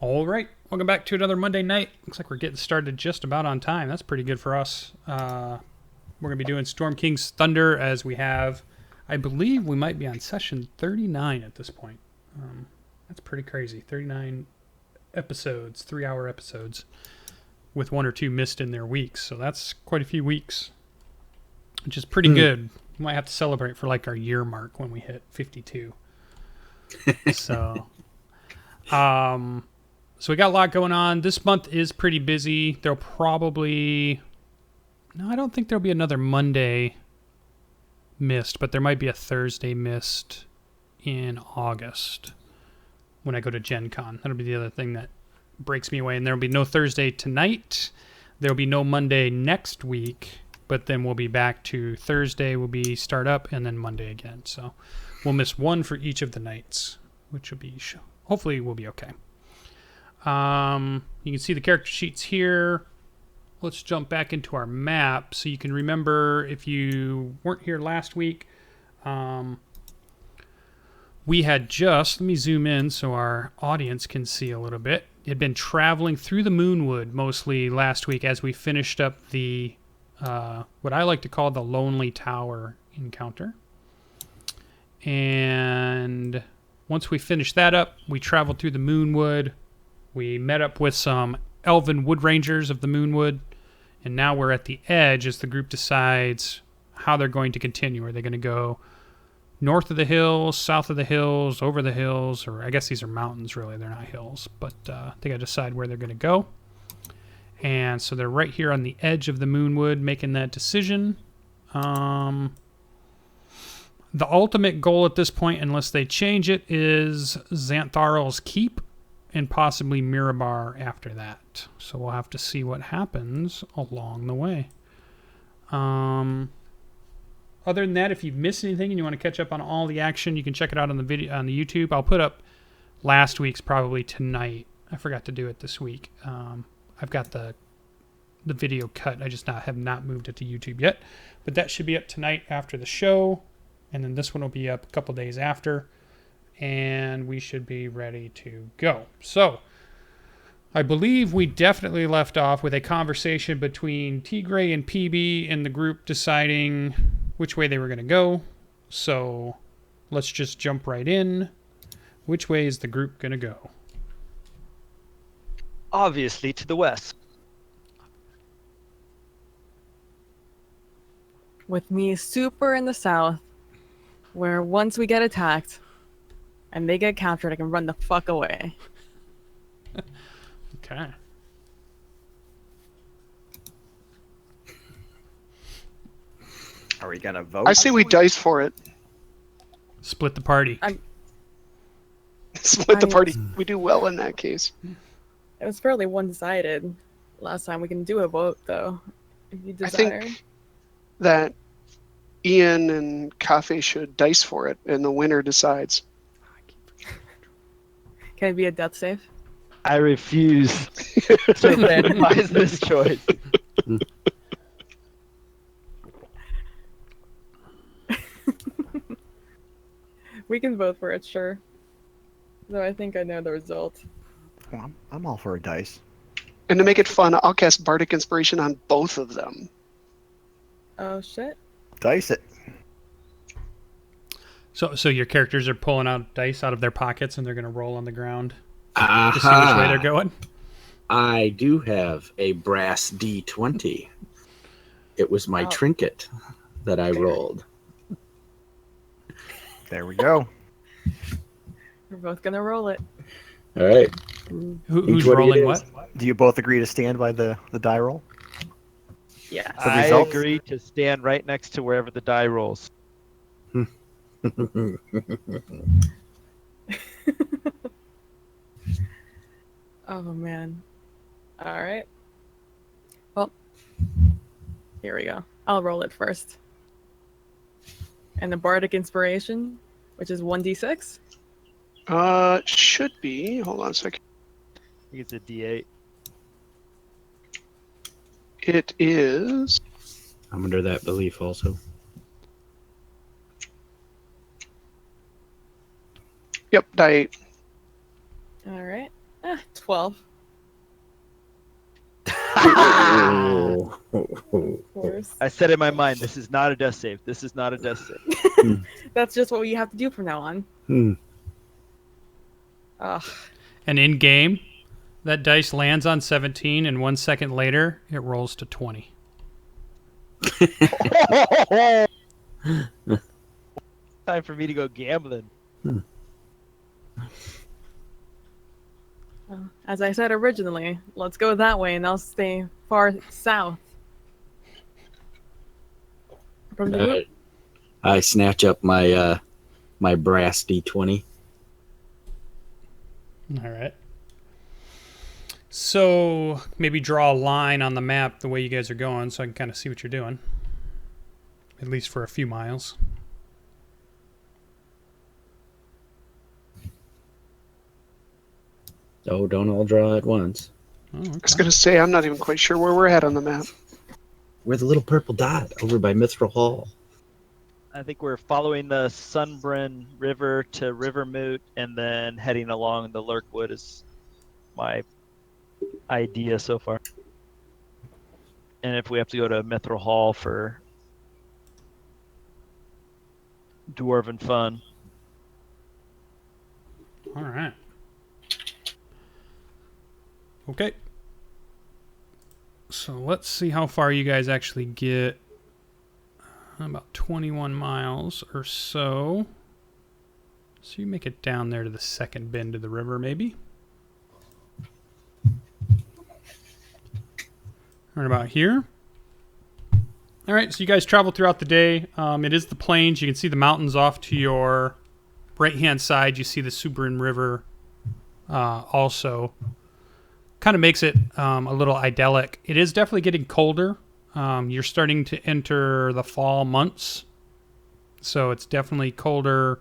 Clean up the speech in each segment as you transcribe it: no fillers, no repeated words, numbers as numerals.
All right, welcome back to another Monday night. Looks like we're getting started just about on time. That's pretty good for us. We're going to be doing Storm King's Thunder as we have, I believe we might be on session 39 at this point. That's pretty crazy. 39 episodes, 3-hour episodes, with one or two missed in their weeks. So that's quite a few weeks, which is pretty good. We might have to celebrate for like our year mark when we hit 52. So we got a lot going on. This month is pretty busy. There'll probably... No, I don't think there'll be another Monday missed, but there might be a Thursday missed in August when I go to Gen Con. That'll be the other thing that breaks me away. And there'll be no Thursday tonight. There'll be no Monday next week, but then we'll be back to Thursday will be start up and then Monday again. So we'll miss one for each of the nights, which will be... Hopefully we'll be okay. You can see the character sheets here. Let's jump back into our map so you can remember if you weren't here last week. We had just, let me zoom in so our audience can see a little bit. Had been traveling through the Moonwood mostly last week as we finished up the, what I like to call the Lonely Tower encounter. And once we finished that up, we traveled through the Moonwood. We met up with some elven wood rangers of the Moonwood, and now we're at the edge as the group decides how they're going to continue. Are they going to go north of the hills, south of the hills, over the hills, or I guess these are mountains really, they're not hills, but they got to decide where they're going to go. And so they're right here on the edge of the Moonwood making that decision. The ultimate goal at this point, unless they change it, is Xantharl's Keep, and possibly Mirabar after that. So we'll have to see what happens along the way. Other than that, if you've missed anything and you want to catch up on all the action, you can check it out on the video on the YouTube. I'll put up last week's probably tonight. I forgot to do it this week. I've got the video cut. I just have not moved it to YouTube yet. But that should be up tonight after the show. And then this one will be up a couple days after. And we should be ready to go. So, I believe we definitely left off with a conversation between Tigray and PB and the group deciding which way they were going to go. So, let's just jump right in. Which way is the group going to go? Obviously to the west. With me super in the south, where once we get attacked and they get captured, I can run the fuck away. Okay. Are we gonna vote? I say we dice for it. Split the party. Split the party. We do well in that case. It was fairly one-sided last time. We can do a vote, though, if you I desire. think that Ian and Ka'Fey should dice for it, and the winner decides. Can it be a death save? I refuse to randomize this choice. We can vote for it, sure. Though I think I know the result. Well, I'm all for a dice. And to make it fun, I'll cast Bardic Inspiration on both of them. Oh, shit. Dice it. So your characters are pulling out dice out of their pockets and they're going to roll on the ground to see which way they're going? I do have a brass D20. It was my trinket that I rolled. There we go. We're both gonna roll it. All right. Who's rolling what? Do you both agree to stand by the die roll? Yeah. The I results? agree to stand right next to wherever the die rolls. Oh, man. All right. Well, here we go. I'll roll it first. And the Bardic Inspiration, which is 1d6. Should be. Hold on a second. I think it's a D8. It is. I'm under that belief also. Yep, die 8. All right. 12. Oh. Of course. I said in my mind, this is not a death save. This is not a death save. That's just what we have to do from now on. Hmm. Ugh. And in game, that dice lands on 17, and 1 second later, it rolls to 20. Time for me to go gambling. Well, as I said originally, let's go that way and I'll stay far south. From the group. I snatch up my my brass D20. All right. So maybe draw a line on the map the way you guys are going so I can kind of see what you're doing. At least for a few miles. Oh, don't all draw at once. Oh, okay. I was going to say, I'm not even quite sure where we're at on the map. We're the little purple dot over by Mithril Hall. I think we're following the Sunbren River to Rivermoot and then heading along the Lurkwood is my idea so far. And if we have to go to Mithril Hall for Dwarven fun. All right. Okay. So let's see how far you guys actually get. About 21 miles or so. So you make it down there to the second bend of the river, maybe. Right about here. All right, so you guys travel throughout the day. It is the plains. You can see the mountains off to your right-hand side. You see the Subrin River also. Kind of makes it a little idyllic. It is definitely getting colder. You're starting to enter the fall months. So it's definitely colder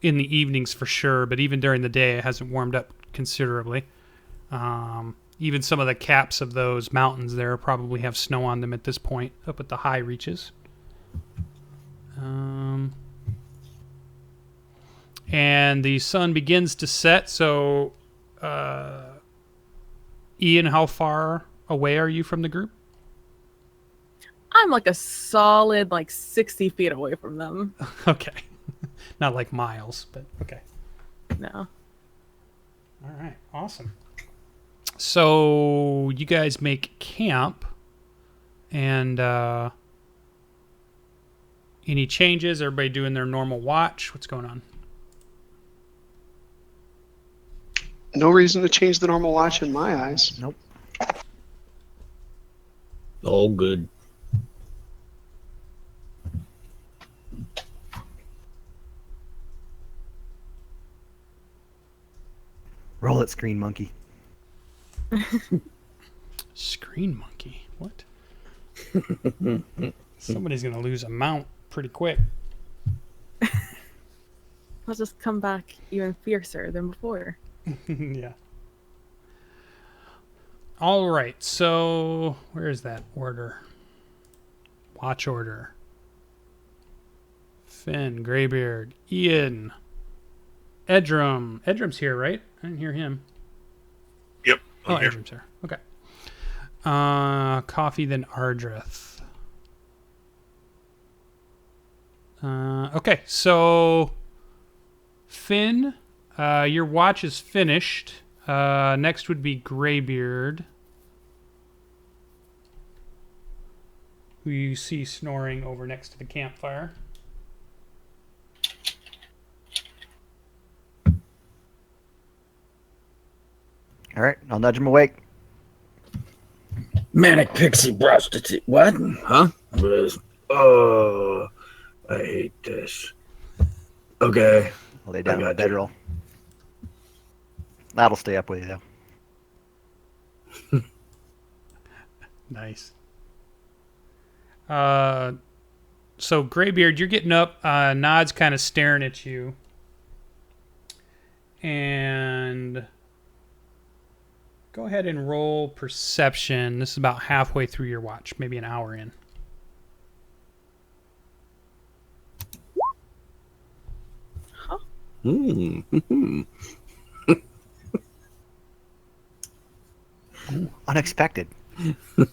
in the evenings for sure. But even during the day, it hasn't warmed up considerably. Even some of the caps of those mountains there probably have snow on them at this point, up at the high reaches. And the sun begins to set. So, Ian, how far away are you from the group? I'm like a solid 60 feet away from them. Okay. Not like miles, but okay. No. All right. Awesome. So you guys make camp, and any changes? Everybody doing their normal watch? What's going on? No reason to change the normal watch in my eyes. Nope. All good. Roll it, Screen Monkey. Screen monkey. What? Somebody's gonna lose a mount pretty quick. I'll just come back even fiercer than before. Yeah. All right. So where is that order? Watch order. Finn, Greybeard, Ian, Edrim. Edrim's here, right? I didn't hear him. Yep. Oh, I'm here. Edrim's here. Okay. Coffee, then Ardreth. Okay, so Finn, your watch is finished. Next would be Greybeard, who you see snoring over next to the campfire. All right, I'll nudge him awake. Manic pixie prostitute. What? Huh? Oh, I hate this. Okay. I'll lay down I on the got you. bedroll. That'll stay up with you, though. Nice. So Greybeard, you're getting up. Nod's kind of staring at you. And go ahead and roll perception. This is about halfway through your watch, maybe an hour in. Hmm. Unexpected.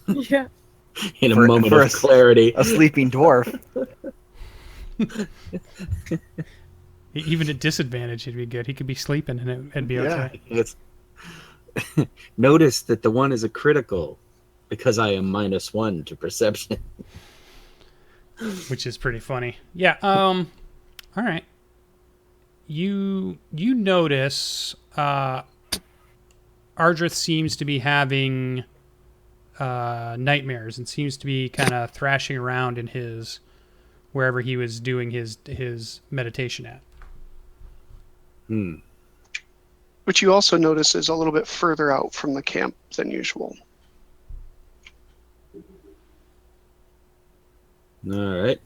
Yeah. In a For- moment for of a s- clarity. A sleeping dwarf. Even at disadvantage, it'd be good. He could be sleeping and it'd be okay. It's notice that the one is a critical because I am -1 to perception. Which is pretty funny. Yeah. All right. You notice Ardreth seems to be having nightmares and seems to be kind of thrashing around in his wherever he was doing his meditation at. Which you also notice is a little bit further out from the camp than usual. All right.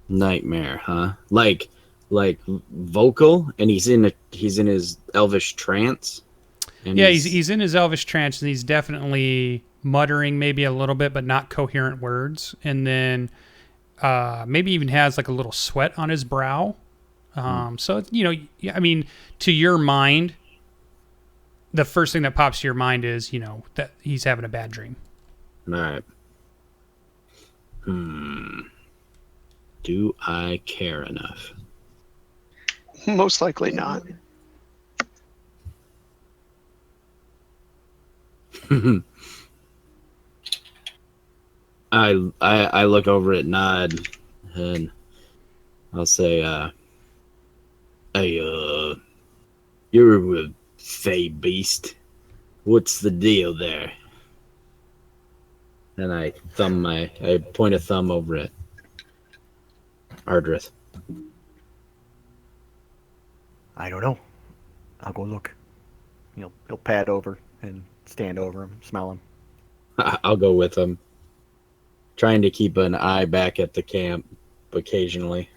Nightmare, huh? Like vocal, and he's in his elvish trance. And Yeah, he's in his elvish trance and he's definitely muttering maybe a little bit, but not coherent words. And then maybe even has like a little sweat on his brow. So I mean, to your mind, the first thing that pops to your mind is that he's having a bad dream. All right. Do I care enough? Most likely not. I look over at Nod and I'll say, "Hey, you're a fey beast. What's the deal there?" And I point a thumb over at Ardreth. I don't know. I'll go look. He'll pad over and stand over him, smell him. I'll go with him, trying to keep an eye back at the camp occasionally.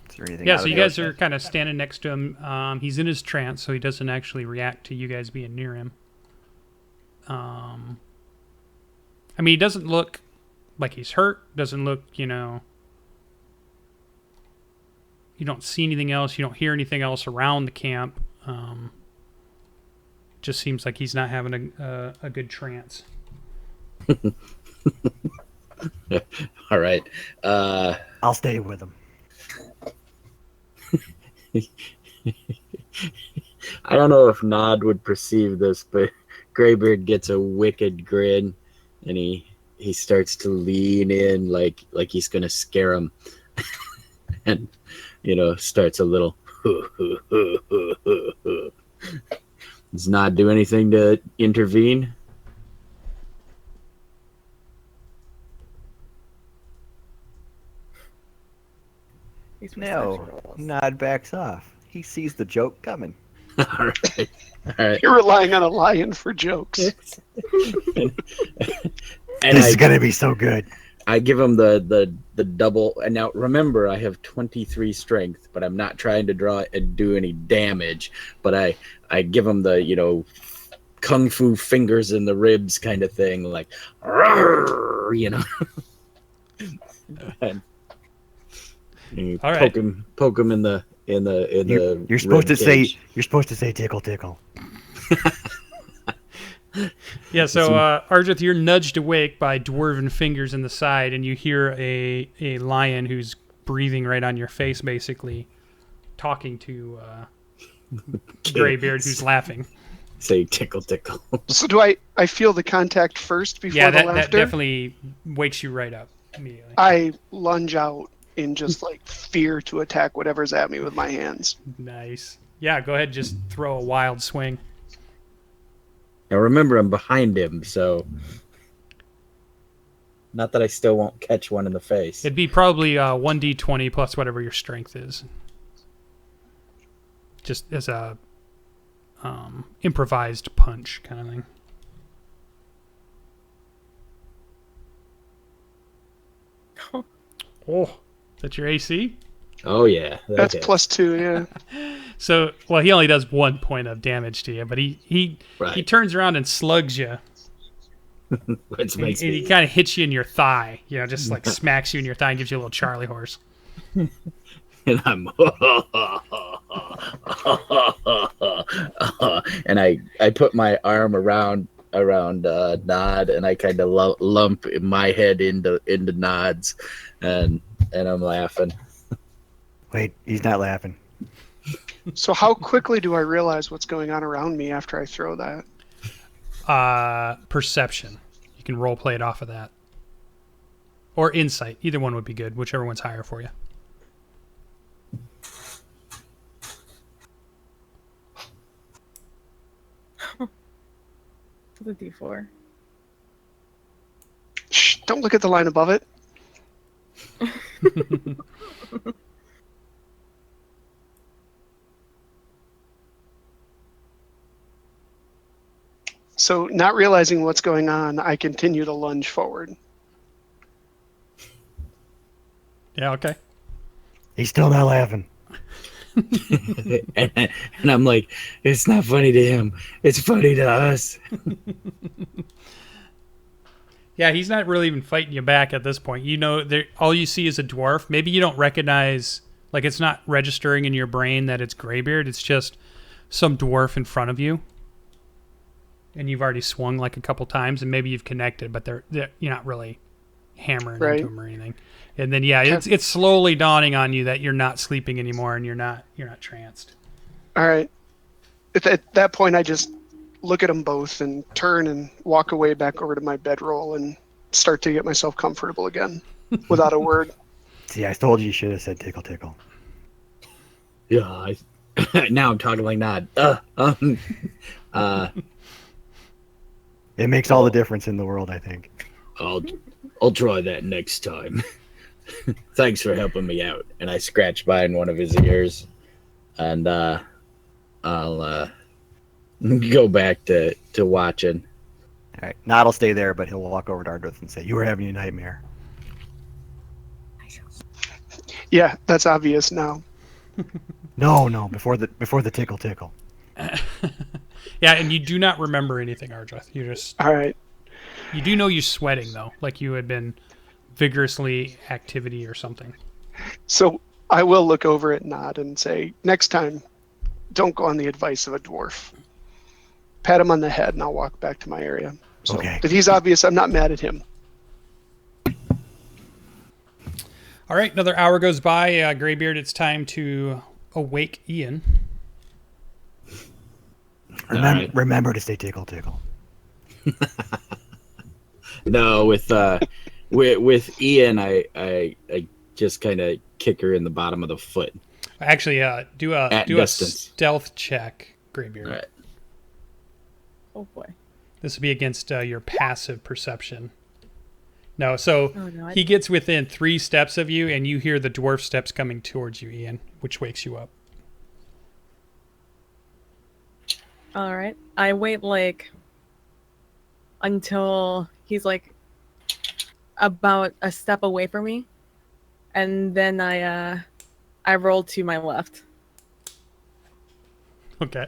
Is there anything Yeah, out so of you the guys ordinary? are kind of standing next to him. He's in his trance, so he doesn't actually react to you guys being near him. I mean, he doesn't look like he's hurt. Doesn't look, you don't see anything else. You don't hear anything else around the camp. Just seems like he's not having a good trance. All right. I'll stay with him. I don't know if Nod would perceive this, but Greybeard gets a wicked grin, and he starts to lean in like he's gonna scare him, and starts a little. Does Nod do anything to intervene? These No, perception rolls. Nod backs off. He sees the joke coming. All right. You're relying on a lion for jokes. And This is gonna be so good. I give him the double. And now remember, I have 23 strength, but I'm not trying to draw and do any damage. But I give him the kung fu fingers in the ribs kind of thing, like and you All right. poke him in the You're supposed to rib say cage. tickle tickle. Yeah, so Ardreth, you're nudged awake by dwarven fingers in the side, and you hear a lion who's breathing right on your face, basically, talking to Greybeard, who's laughing. Say tickle tickle. So do I feel the contact first before Yeah, the that laughter? definitely wakes you right up immediately. I lunge out in just like fear to attack whatever's at me with my hands. Nice. Yeah, go ahead, just throw a wild swing. Now remember, I'm behind him, so not that I still won't catch one in the face. It'd be probably 1d20 plus whatever your strength is. Just as a improvised punch kind of thing. Oh, is that your AC? Oh yeah, That's okay. +2, yeah. So, well, he only does 1 point of damage to you, but he Right. turns around and slugs you. Which And makes he me kind of hits you in your thigh, just like smacks you in your thigh and gives you a little Charlie horse. and I'm and I put my arm around Nod, and I kind of lump my head into Nod's, and I'm laughing. Wait, he's not laughing. So how quickly do I realize what's going on around me after I throw that? Perception. You can role play it off of that. Or insight. Either one would be good, whichever one's higher for you. The D4. Shh, don't look at the line above it. So, not realizing what's going on, I continue to lunge forward. Yeah, okay. He's still not laughing. and I'm like, it's not funny to him. It's funny to us. Yeah, he's not really even fighting you back at this point. You know, all you see is a dwarf. Maybe you don't recognize, like it's not registering in your brain that it's Greybeard. It's just some dwarf in front of you. And you've already swung like a couple times, and maybe you've connected, but you're not really hammering into them or anything. And then it's slowly dawning on you that you're not sleeping anymore, and you're not tranced. All right. At that point, I just look at them both and turn and walk away back over to my bedroll and start to get myself comfortable again, without a word. See, I told you should have said tickle tickle. Yeah, now I'm talking like Nod. It makes all the difference in the world, I think. I'll try that next time. Thanks for helping me out. And I scratch behind one of his ears, and I'll go back to watching. All right, Nod will stay there, but he'll walk over to Ardreth and say, "You were having a nightmare." Yeah, that's obvious now. No, before the tickle tickle. Yeah, and you do not remember anything, Ardreth. You just... All right. You do know you're sweating, though, like you had been vigorously activity or something. So I will look over at Nod and say, next time, don't go on the advice of a dwarf. Pat him on the head, and I'll walk back to my area. So Okay. if he's obvious, I'm not mad at him. All right, another hour goes by. Greybeard, it's time to awake Ian. Remember to say tickle tickle. No, with Ian, I just kind of kick her in the bottom of the foot. Actually, do a distance. Stealth check, Greybeard. All right. Oh boy. This will be against your passive perception. No, so no, he gets within 3 steps of you, and you hear the dwarf steps coming towards you, Ian, which wakes you up. All right. I wait until he's about a step away from me, and then I roll to my left. Okay.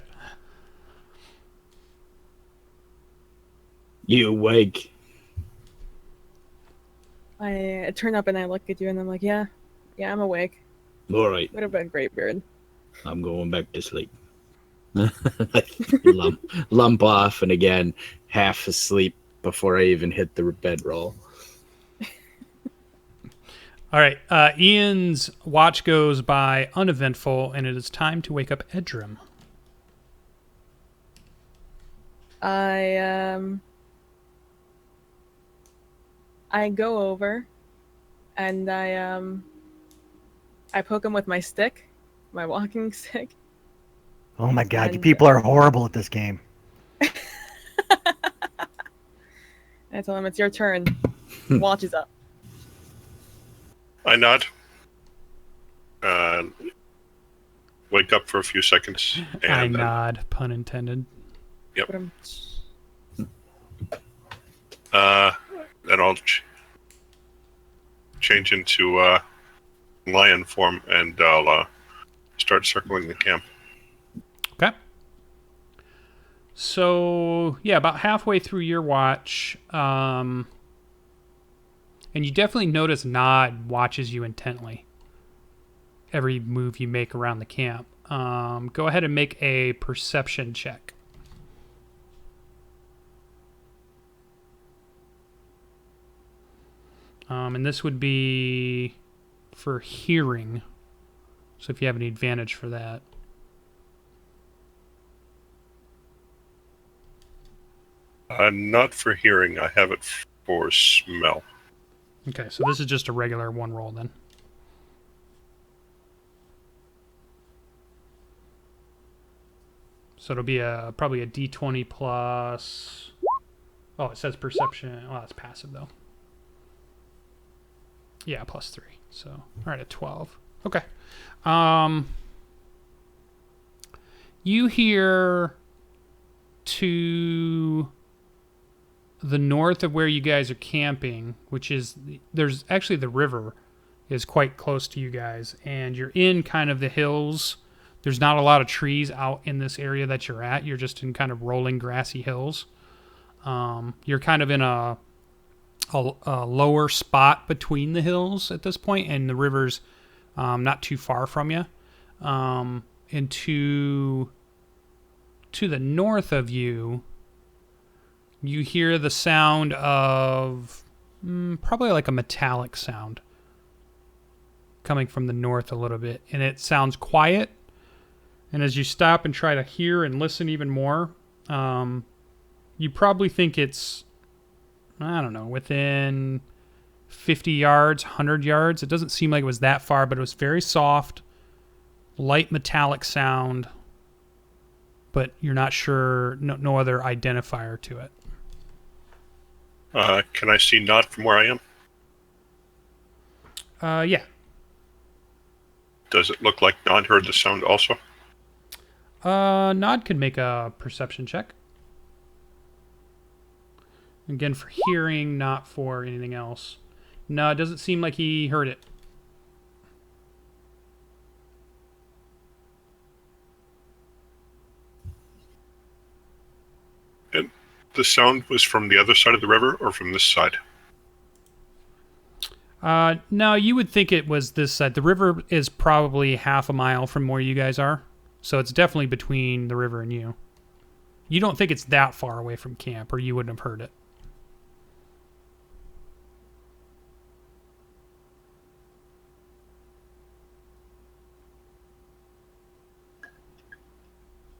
You awake? I turn up and I look at you, and I'm like, yeah, I'm awake. All right. What about Greybeard? I'm going back to sleep. lump off, and again, half asleep before I even hit the bedroll. All right. Ian's watch goes by uneventful, and it is time to wake up Edrim. I go over, and I poke him with my stick, my walking stick. Oh my god, you people are horrible at this game. I tell him it's your turn. Watch is up. I nod. Wake up for a few seconds. And I nod, pun intended. Yep. But then I'll change into lion form, and I'll start circling the camp. Okay. So, yeah, about halfway through your watch, and you definitely notice Nod watches you intently. every move you make around the camp. Go ahead and make a perception check. And this would be for hearing. So if you have any advantage for that. Not for hearing. I have it for smell. Okay, so this is just a regular one roll then. So it'll be probably a D20 plus... Oh, it says perception. Oh, that's passive though. Yeah, plus 3. So, all right, at 12. Okay. You hear to the north of where you guys are camping, which is... There's actually the river is quite close to you guys, and you're in kind of the hills. There's not a lot of trees out in this area that you're at. You're just in kind of rolling grassy hills. You're kind of in a lower spot between the hills at this point, and the river's not too far from you. And to the north of you, you hear the sound of probably like a metallic sound coming from the north a little bit, and it sounds quiet. And as you stop and try to hear and listen even more, you probably think it's, I don't know, within 50 yards, 100 yards. It doesn't seem like it was that far, but it was very soft, light metallic sound, but you're not sure, no other identifier to it. Can I see Nod from where I am? Yeah. Does it look like Nod heard the sound also? Nod could make a perception check. Again, for hearing, not for anything else. No, it doesn't seem like he heard it. And the sound was from the other side of the river or from this side? No, you would think it was this side. The river is probably half a mile from where you guys are. So it's definitely between the river and you. You don't think it's that far away from camp, or you wouldn't have heard it.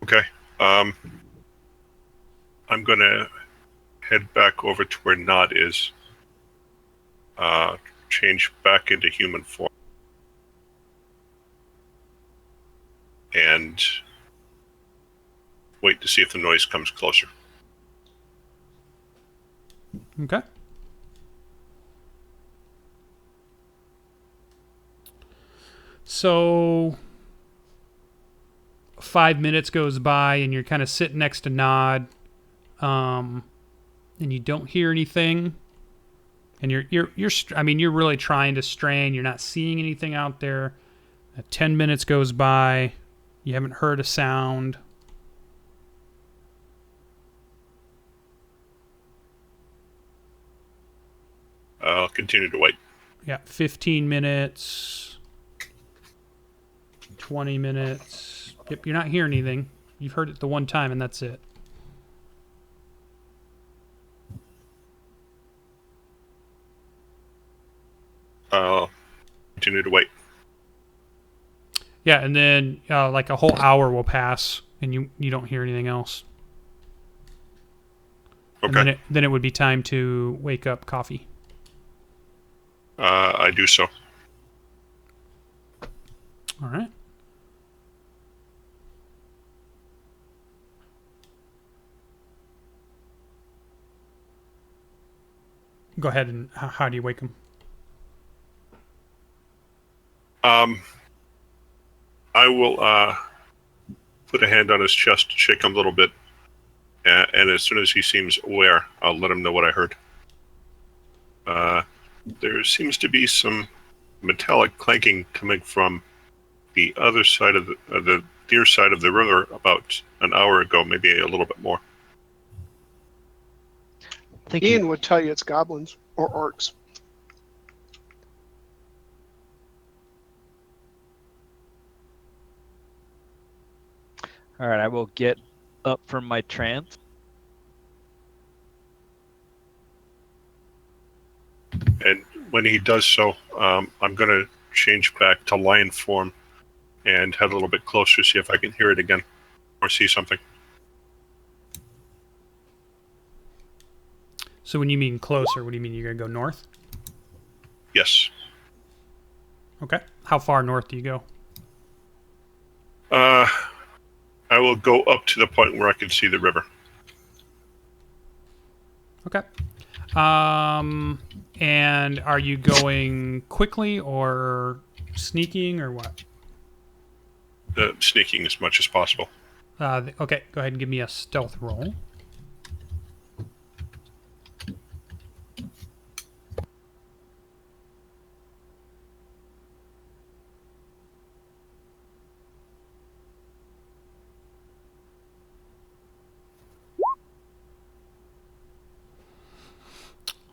Okay. I'm going to head back over to where Nod is. Change back into human form. And wait to see if the noise comes closer. Okay. So 5 minutes goes by and you're kind of sitting next to Nod, and you don't hear anything, and you're really trying to strain. You're not seeing anything out there. 10 minutes goes by. You haven't heard a sound. I'll continue to wait. Yeah, 15 minutes, 20 minutes. Yep, you're not hearing anything. You've heard it the one time, and that's it. I'll continue to wait. Yeah, and then like a whole hour will pass, and you don't hear anything else. Okay. And then it would be time to wake up Coffee. I do so. All right. Go ahead, and how do you wake him? I will put a hand on his chest, shake him a little bit, and as soon as he seems aware, I'll let him know what I heard. There seems to be some metallic clanking coming from the other side of the near side of the river about an hour ago, maybe a little bit more. Ian would tell you it's goblins or orcs. All right, I will get up from my trance. And when he does so, I'm going to change back to lion form and head a little bit closer, see if I can hear it again or see something. So when you mean closer, what do you mean? You're going to go north? Yes. Okay. How far north do you go? I will go up to the point where I can see the river. Okay. And are you going quickly or sneaking or what? Sneaking as much as possible. Okay, go ahead and give me a stealth roll.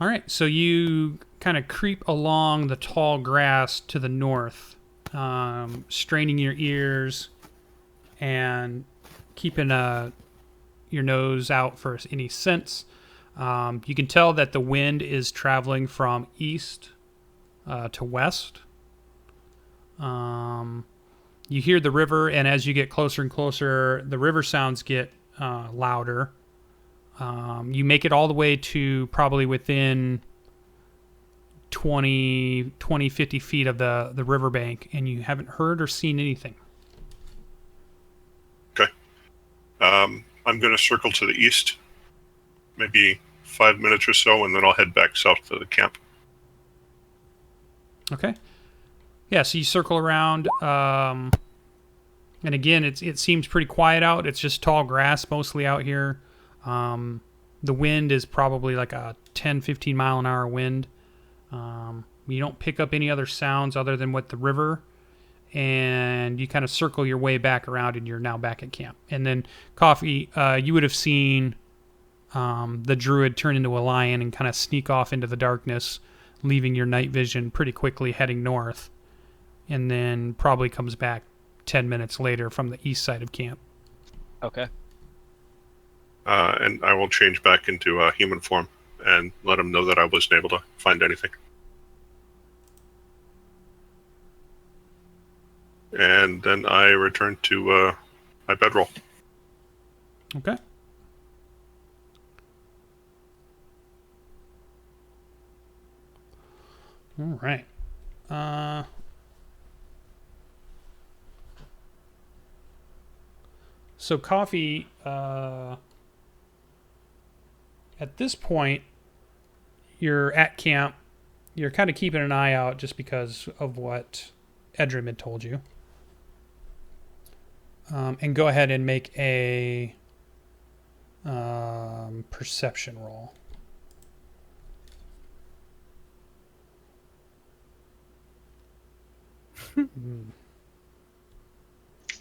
All right, so you kind of creep along the tall grass to the north, straining your ears and keeping your nose out for any scents. You can tell that the wind is traveling from east to west. You hear the river, and as you get closer and closer, the river sounds get louder. You make it all the way to probably within 20, 50 feet of the riverbank, and you haven't heard or seen anything. Okay. I'm going to circle to the east, maybe 5 minutes or so, and then I'll head back south to the camp. Okay. Yeah, so you circle around, and again, it seems pretty quiet out. It's just tall grass mostly out here. The wind is probably like a 10, 15 mile an hour wind. You don't pick up any other sounds other than what the river, and you kind of circle your way back around, and you're now back at camp. And then Coffee, you would have seen the Druid turn into a lion and kind of sneak off into the darkness, leaving your night vision pretty quickly, heading north, and then probably comes back 10 minutes later from the east side of camp. Okay. And I will change back into human form and let him know that I wasn't able to find anything. And then I return to my bedroll. Okay. All right. So Coffee, at this point, you're at camp. You're kind of keeping an eye out just because of what Edrim had told you. And go ahead and make a perception roll.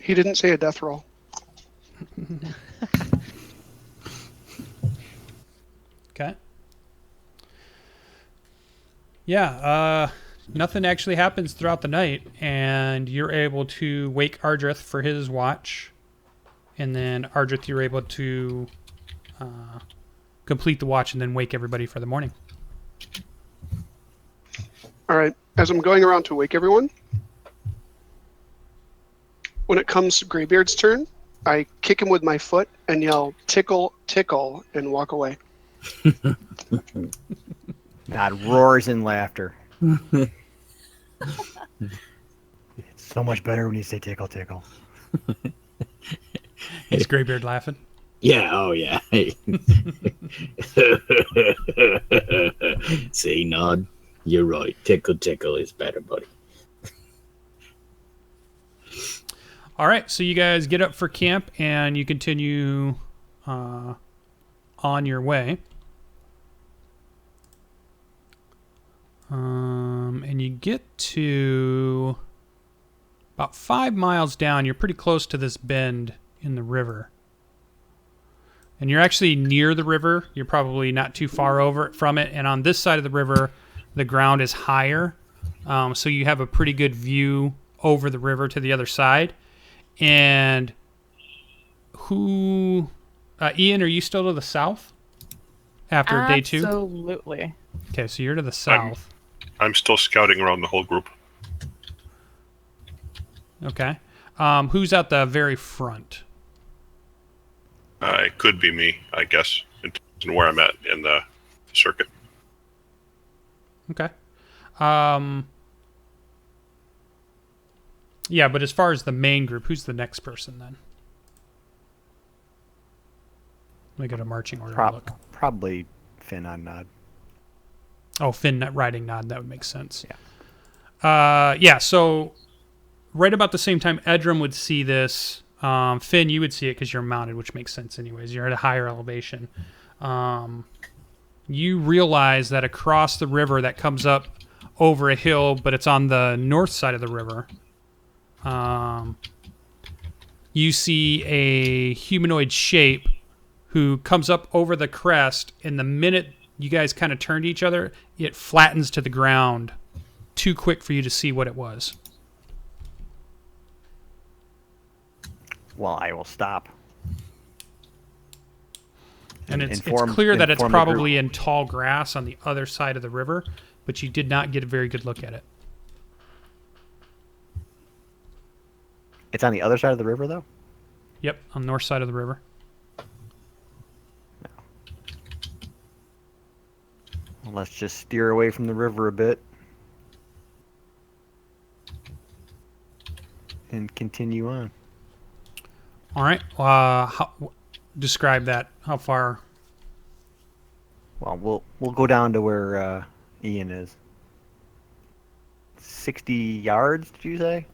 He didn't say a death roll. Okay. Yeah, nothing actually happens throughout the night, and you're able to wake Ardreth for his watch, and then Ardreth, you're able to complete the watch and then wake everybody for the morning. All right. As I'm going around to wake everyone, when it comes to Greybeard's turn, I kick him with my foot and yell, "Tickle, tickle," and walk away. Nod roars in laughter. It's so much better when you say tickle, tickle. Is Greybeard laughing? Yeah, oh yeah. See, Nod, you're right. Tickle, tickle is better, buddy. All right, so you guys get up for camp and you continue on your way. And you get to about 5 miles down. You're pretty close to this bend in the river. And you're actually near the river. You're probably not too far over from it. And on this side of the river, the ground is higher. So you have a pretty good view over the river to the other side. And Who? Ian, are you still to the south after day 2? Absolutely. Okay, so you're to the south. I'm still scouting around the whole group. Okay. Who's at the very front? It could be me, I guess, in where I'm at in the circuit. Okay. Yeah, but as far as the main group, who's the next person then? Let me go to marching order. and look. Probably Finn on Nod. Oh, Finn riding Nod. That would make sense. Yeah. Yeah. So right about the same time, Edrim would see this. Finn, you would see it because you're mounted, which makes sense anyways. You're at a higher elevation. You realize that across the river that comes up over a hill, but it's on the north side of the river, you see a humanoid shape who comes up over the crest, and the minute you guys kind of turn to each other, it flattens to the ground too quick for you to see what it was. Well, I will stop. And it's Inform- clear that it's inform the group. probably in tall grass on the other side of the river, but you did not get a very good look at it. It's on the other side of the river, though? Yep, on the north side of the river. Well, let's just steer away from the river a bit. And continue on. All right. Describe that. How far? Well, we'll go down to where Ian is. 60 yards, did you say?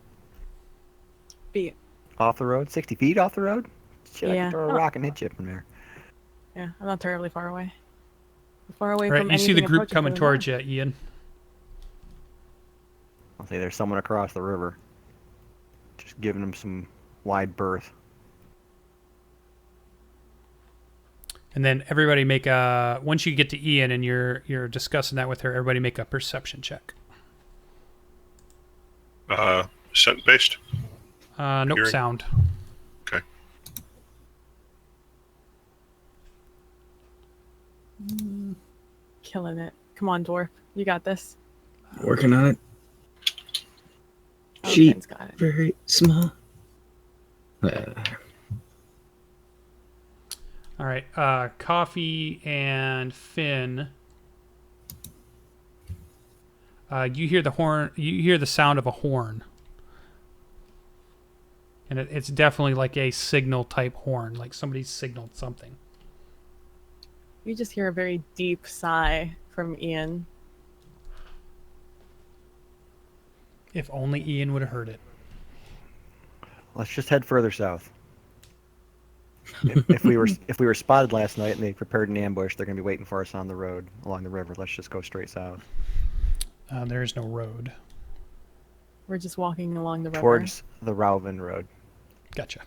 Feet. Off the road? 60 feet off the road? Shit, I Yeah. can throw a rock and hit you from there. Yeah, I'm not terribly far away. Far away All right, from you see the anything group approaching coming from towards there. you, Ian. I'll say there's someone across the river. Just giving him some wide berth. And then everybody make a. Once you get to Ian and you're discussing that with her, everybody make a perception check. Scent based. Nope, Hearing. sound. Okay. Killing it. Come on, dwarf. You got this. Working on it. Oh, She- Finn's got it. Very small. All right, Coffee and Finn. You hear the horn. You hear the sound of a horn, and it's definitely like a signal type horn, like somebody signaled something. You just hear a very deep sigh from Ian. If only Ian would have heard it. Let's just head further south. if we were spotted last night and they prepared an ambush, they're gonna be waiting for us on the road along the river. Let's just go straight south There is no road. We're just walking along the river. towards the Rauven Road. Gotcha.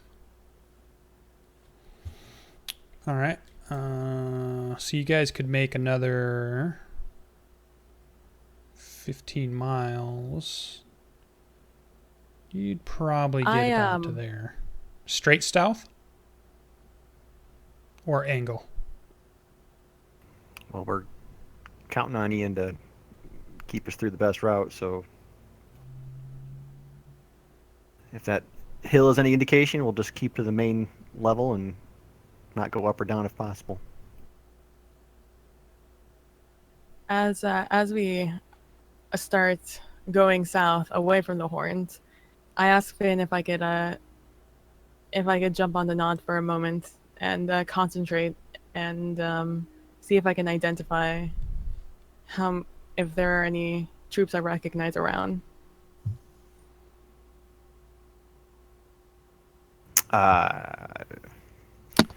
All right. So you guys could make another 15 miles. You'd probably get about to there. Straight south? Or angle? Well, we're counting on Ian to keep us through the best route, so if that hill is any indication, we'll just keep to the main level and not go up or down if possible. As we start going south away from the horns, I asked Finn if I could jump on the Nod for a moment and concentrate and see if I can identify if there are any troops I recognize around.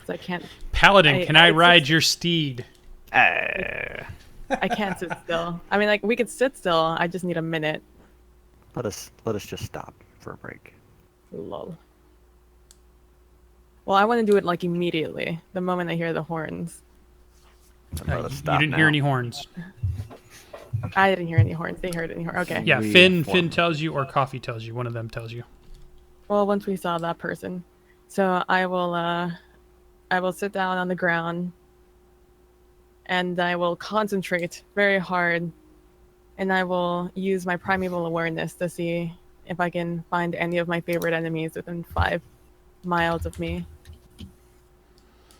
So I can't. Paladin, can I it's ride just- your steed? I can't sit still. I mean, like we could sit still. I just need a minute. Let us just stop for a break. Lol. Well, I want to do it like immediately, the moment I hear the horns. And let us You stop didn't now. hear any horns. I didn't hear any horns. They heard any horns. Okay. Yeah, We Finn inform- tells you or Coffee tells you. One of them tells you. Well, once we saw that person, So I will sit down on the ground and I will concentrate very hard, and I will use my primeval awareness to see if I can find any of my favorite enemies within 5 miles of me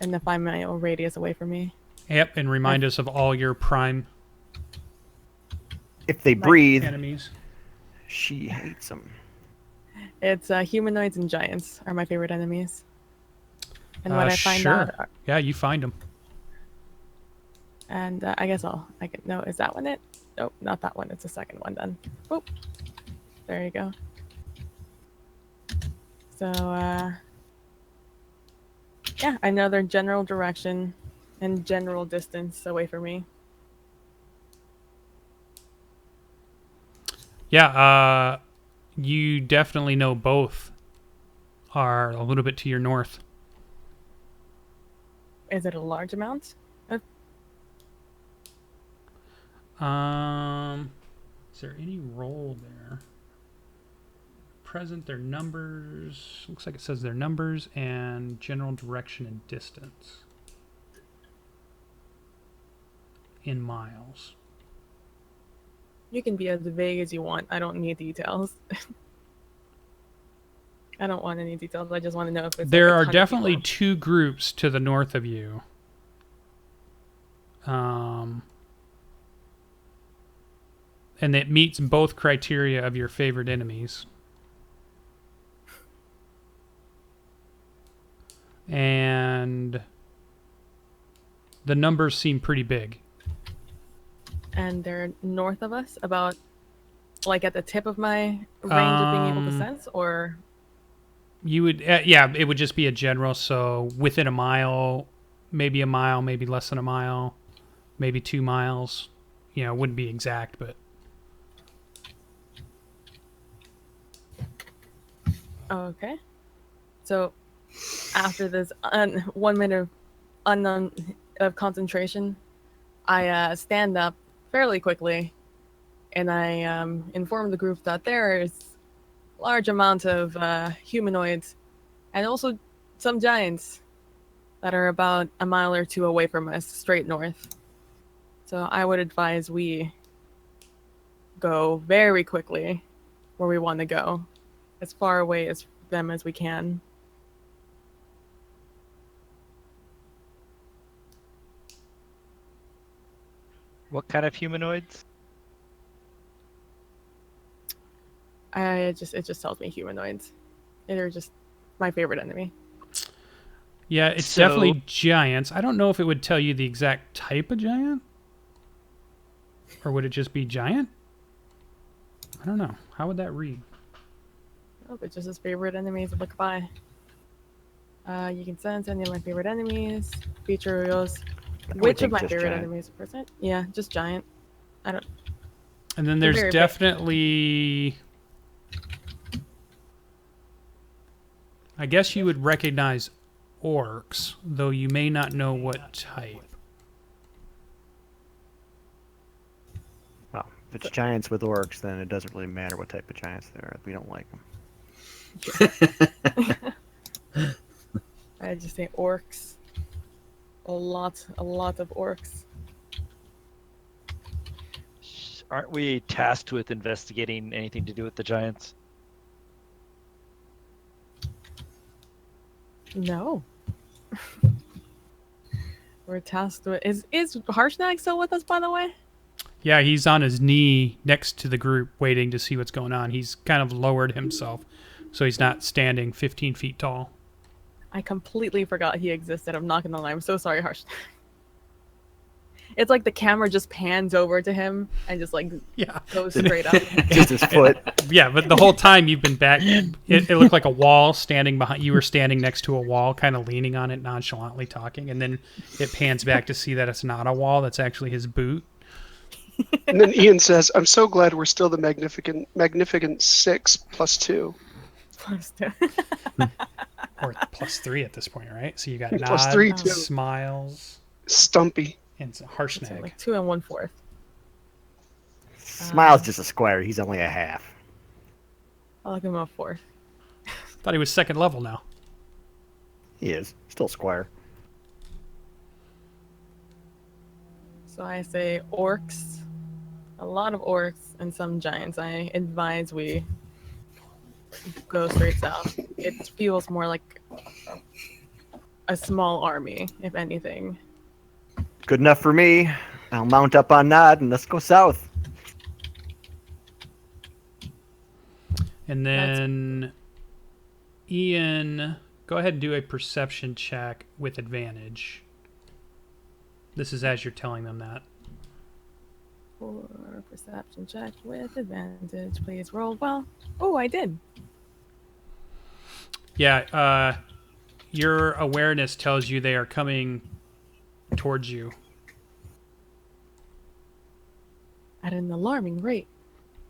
and the 5-mile radius away from me. Yep, and remind us of all your prime If they breathe, enemies. she hates them. It's humanoids and giants are my favorite enemies. And when I find sure. out, Yeah, you find them. and I guess I can. No, is that one it? Nope, not that one. It's the second one then. Boop. There you go. So yeah, I know their general direction and general distance away from me. Yeah, you definitely know both are a little bit to your north. Is it a large amount? Is there any roll there? Present, their numbers. Looks like it says their numbers and general direction and distance in miles. You can be as vague as you want. I don't need details. I don't want any details. I just want to know if it's. There like a are ton of definitely people. 2 groups to the north of you. And it meets both criteria of your favorite enemies. And the numbers seem pretty big. And they're north of us, about like at the tip of my range of being able to sense, or You would, yeah, it would just be a general. So within a mile, maybe less than a mile, maybe 2 miles. You know, it wouldn't be exact, but okay. So after this 1 minute of unknown of concentration, I stand up fairly quickly, and I inform the group that there is a large amount of humanoids and also some giants that are about a mile or 2 away from us, straight north. So I would advise we go very quickly where we want to go, as far away as them as we can. What kind of humanoids? It just tells me humanoids. They're just my favorite enemy. yeah, it's So- definitely giants. I don't know if it would tell you the exact type of giant. Or would it just be giant? I don't know. How would that read? Oh, but just his favorite enemies. Look by. You can sense any of my favorite enemies. Feature reveals would which of think my just favorite giant. enemies are present. Yeah, just giant. I don't. And then They're there's very big. definitely... I guess you would recognize orcs, though you may not know what type. Well, if it's giants with orcs, then it doesn't really matter what type of giants they are. We don't like them. I just say orcs. A lot of orcs. Aren't we tasked with investigating anything to do with the giants? No. We're tasked with. Is Harshnag still with us, by the way? Yeah, he's on his knee next to the group waiting to see what's going on. He's kind of lowered himself, so he's not standing 15 feet tall. I completely forgot he existed. I'm not gonna lie. I'm so sorry, Harshnag. It's like the camera just pans over to him and just like Yeah. goes straight up. Just his foot. Yeah, but the whole time you've been back, it looked like a wall standing behind. You were standing next to a wall, kind of leaning on it, nonchalantly talking, and then it pans back to see that it's not a wall. That's actually his boot. And then Ian says, "I'm so glad we're still the magnificent 6 plus 2." Or +3 at this point, right? So you got Plus Nod, 3 too. Smiles, Stumpy. and So Harshnag. like 2 1/4. Smile's just a squire. He's only a half. I'll give him a 4. Thought he was second level now. He is. Still squire. So I say orcs, a lot of orcs, and some giants. I advise we go straight south. It feels more like a small army, if anything. Good enough for me. I'll mount up on Nod and let's go south. And then Ian, go ahead and do a perception check with advantage. This is as you're telling them that. For perception check with advantage, please roll well. Oh, I did. Yeah, your awareness tells you they are coming towards you. At an alarming rate.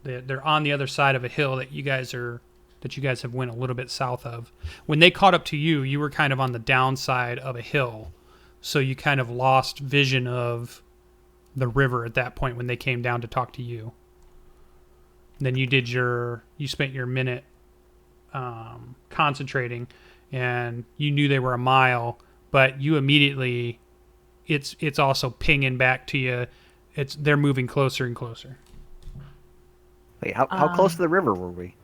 They're on the other side of a hill that you guys have went a little bit south of. When they caught up to you, you were kind of on the downside of a hill, so you kind of lost vision of the river at that point when they came down to talk to you. And then you spent your minute concentrating, and you knew they were a mile, but you immediately, it's also pinging back to you. They're moving closer and closer. Wait, how close to the river were we?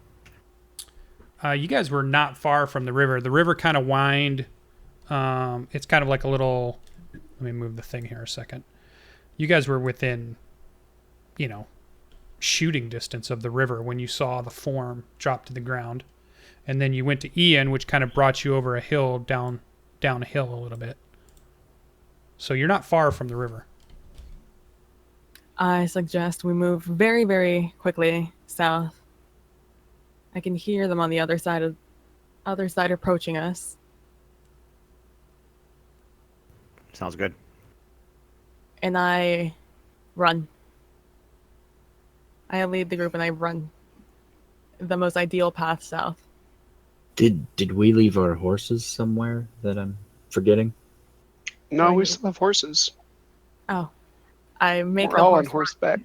You guys were not far from the river. The river kind of whined. It's kind of like a little... Let me move the thing here a second. You guys were within, shooting distance of the river when you saw the form drop to the ground. And then you went to Ian, which kind of brought you over a hill, down a hill a little bit. So you're not far from the river. I suggest we move very, very quickly south. I can hear them on the other side approaching us. Sounds good. And I run. I lead the group and I run the most ideal path south. Did we leave our horses somewhere that I'm forgetting? No, we still have horses. Oh. I make We're all on horseback.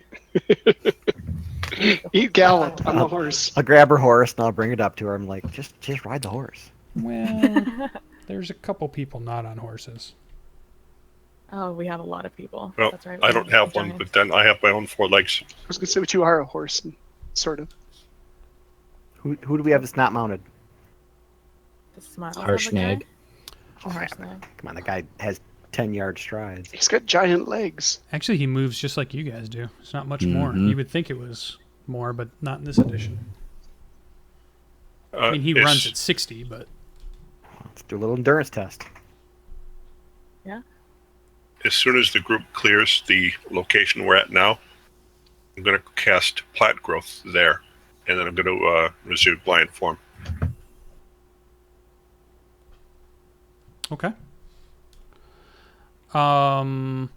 You gallop on the horse. I'll grab her horse and I'll bring it up to her. I'm like, just ride the horse. Well, there's a couple people not on horses. Oh, we have a lot of people. Well, That's right. I don't have one, but then I have my own 4 legs. I was going to say, but you are a horse, sort of. Who do we have that's not mounted? The smiles of a Harshnag. guy? Oh, Harshnag. Come on, the guy has 10-yard strides. He's got giant legs. Actually, he moves just like you guys do. It's not much more. Mhm. You would think it was more, but not in this edition. I mean, he It's- runs at 60, but... Let's do a little endurance test. Yeah. As soon as the group clears the location we're at now, I'm going to cast plant growth there, and then I'm going to resume blind form. Okay. All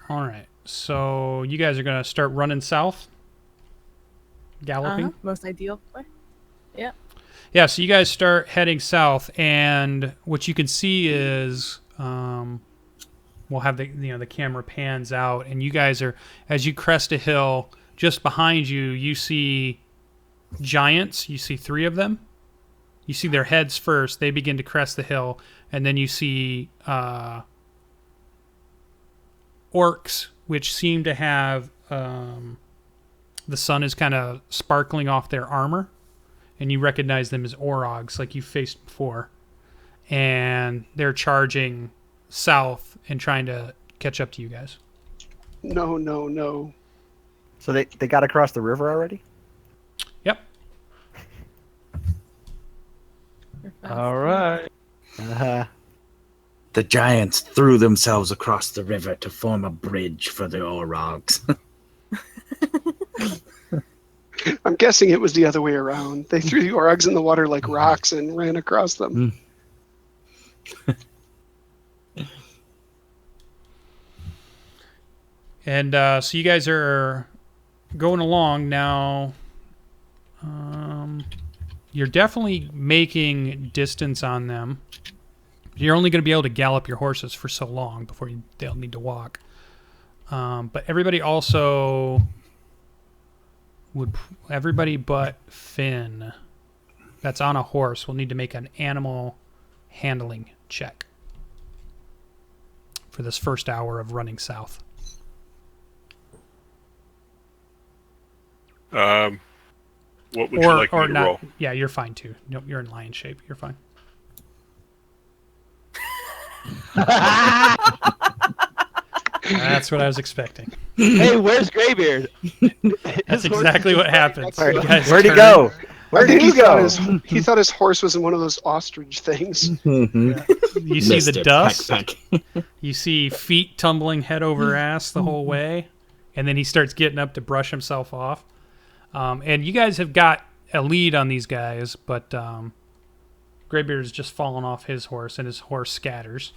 right. So you guys are going to start running south? Galloping? Most ideal way. Yeah. Yeah, so you guys start heading south, and what you can see is we'll have the camera pans out, and you guys are, as you crest a hill, just behind you, you see giants. You see 3 of them. You see their heads first. They begin to crest the hill, and then you see orcs, which seem to have the sun is kind of sparkling off their armor. And you recognize them as Orogs, like you faced before. And they're charging south and trying to catch up to you guys. No. So they got across the river already? Yep. All right. The giants threw themselves across the river to form a bridge for the Orogs. I'm guessing it was the other way around. They threw the Orogs in the water like rocks and ran across them. And so you guys are going along now. You're definitely making distance on them. You're only going to be able to gallop your horses for so long before they'll need to walk. But everybody also everybody but Finn. that's on a horse will need to make an animal handling check for this first hour of running south. What would you like me to not, roll? Yeah, you're fine too. Nope, you're in lion shape. You're fine. That's what I was expecting. Hey, where's Greybeard? That's exactly what happens. You guys Where'd he turn- go? Where I think did he go? he thought his horse was in one of those ostrich things. You see the Mr. dust. Peck. You see feet tumbling head over ass the whole way, and then he starts getting up to brush himself off. And you guys have got a lead on these guys, but Greybeard is just falling off his horse, and his horse scatters.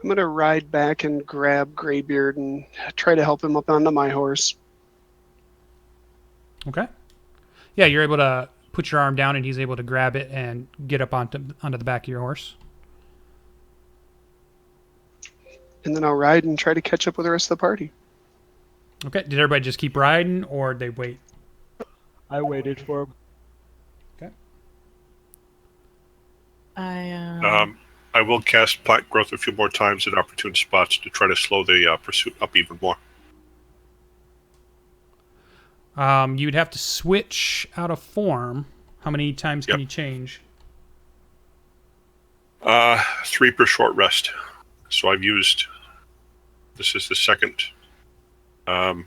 I'm gonna ride back and grab Greybeard and try to help him up onto my horse. Okay. Yeah, you're able to put your arm down, and he's able to grab it and get up onto the back of your horse. And then I'll ride and try to catch up with the rest of the party. Okay. Did everybody just keep riding, or did they wait? I waited for him. Okay. I will cast Plant Growth a few more times at opportune spots to try to slow the pursuit up even more. You'd have to switch out of form. How many times can Yep. you change? 3 per short rest. So I've used. This is the second. I'll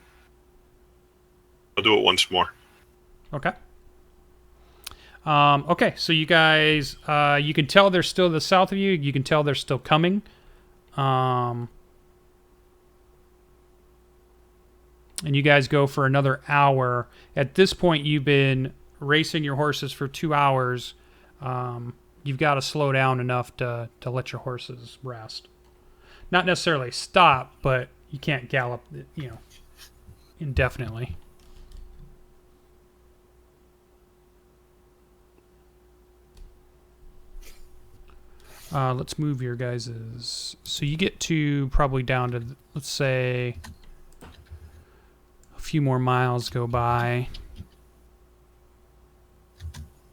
do it once more. Okay. Okay, so you guys, you can tell they're still to the south of you. You can tell they're still coming. And you guys go for another hour. At this point, you've been racing your horses for 2 hours. You've got to slow down enough to let your horses rest. Not necessarily stop, but you can't gallop, indefinitely. Let's move your guys's. So you get to probably down to, let's say, a few more miles go by.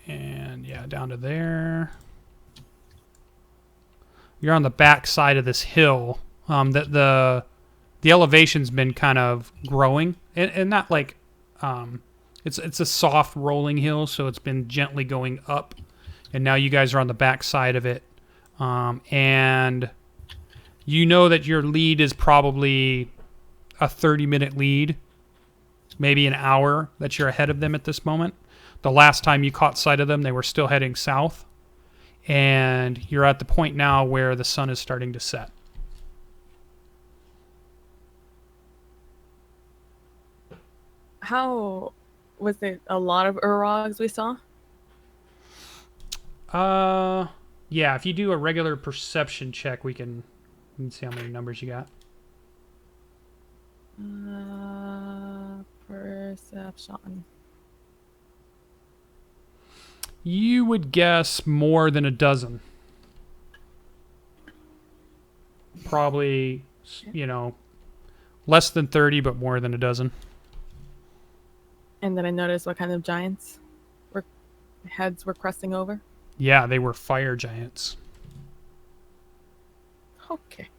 And yeah, down to there. You're on the back side of this hill. The elevation's been kind of growing, and not like it's a soft rolling hill, so it's been gently going up, and now you guys are on the back side of it. And you know that your lead is probably a 30-minute lead, maybe an hour that you're ahead of them at this moment. The last time you caught sight of them, they were still heading south, and you're at the point now where the sun is starting to set. How was it? A lot of Urogs we saw? Yeah, if you do a regular perception check, we can see how many numbers you got. Perception. You would guess more than a dozen. Probably, less than 30, but more than a dozen. And then I noticed what kind of giants heads were cresting over. Yeah, they were fire giants. Okay.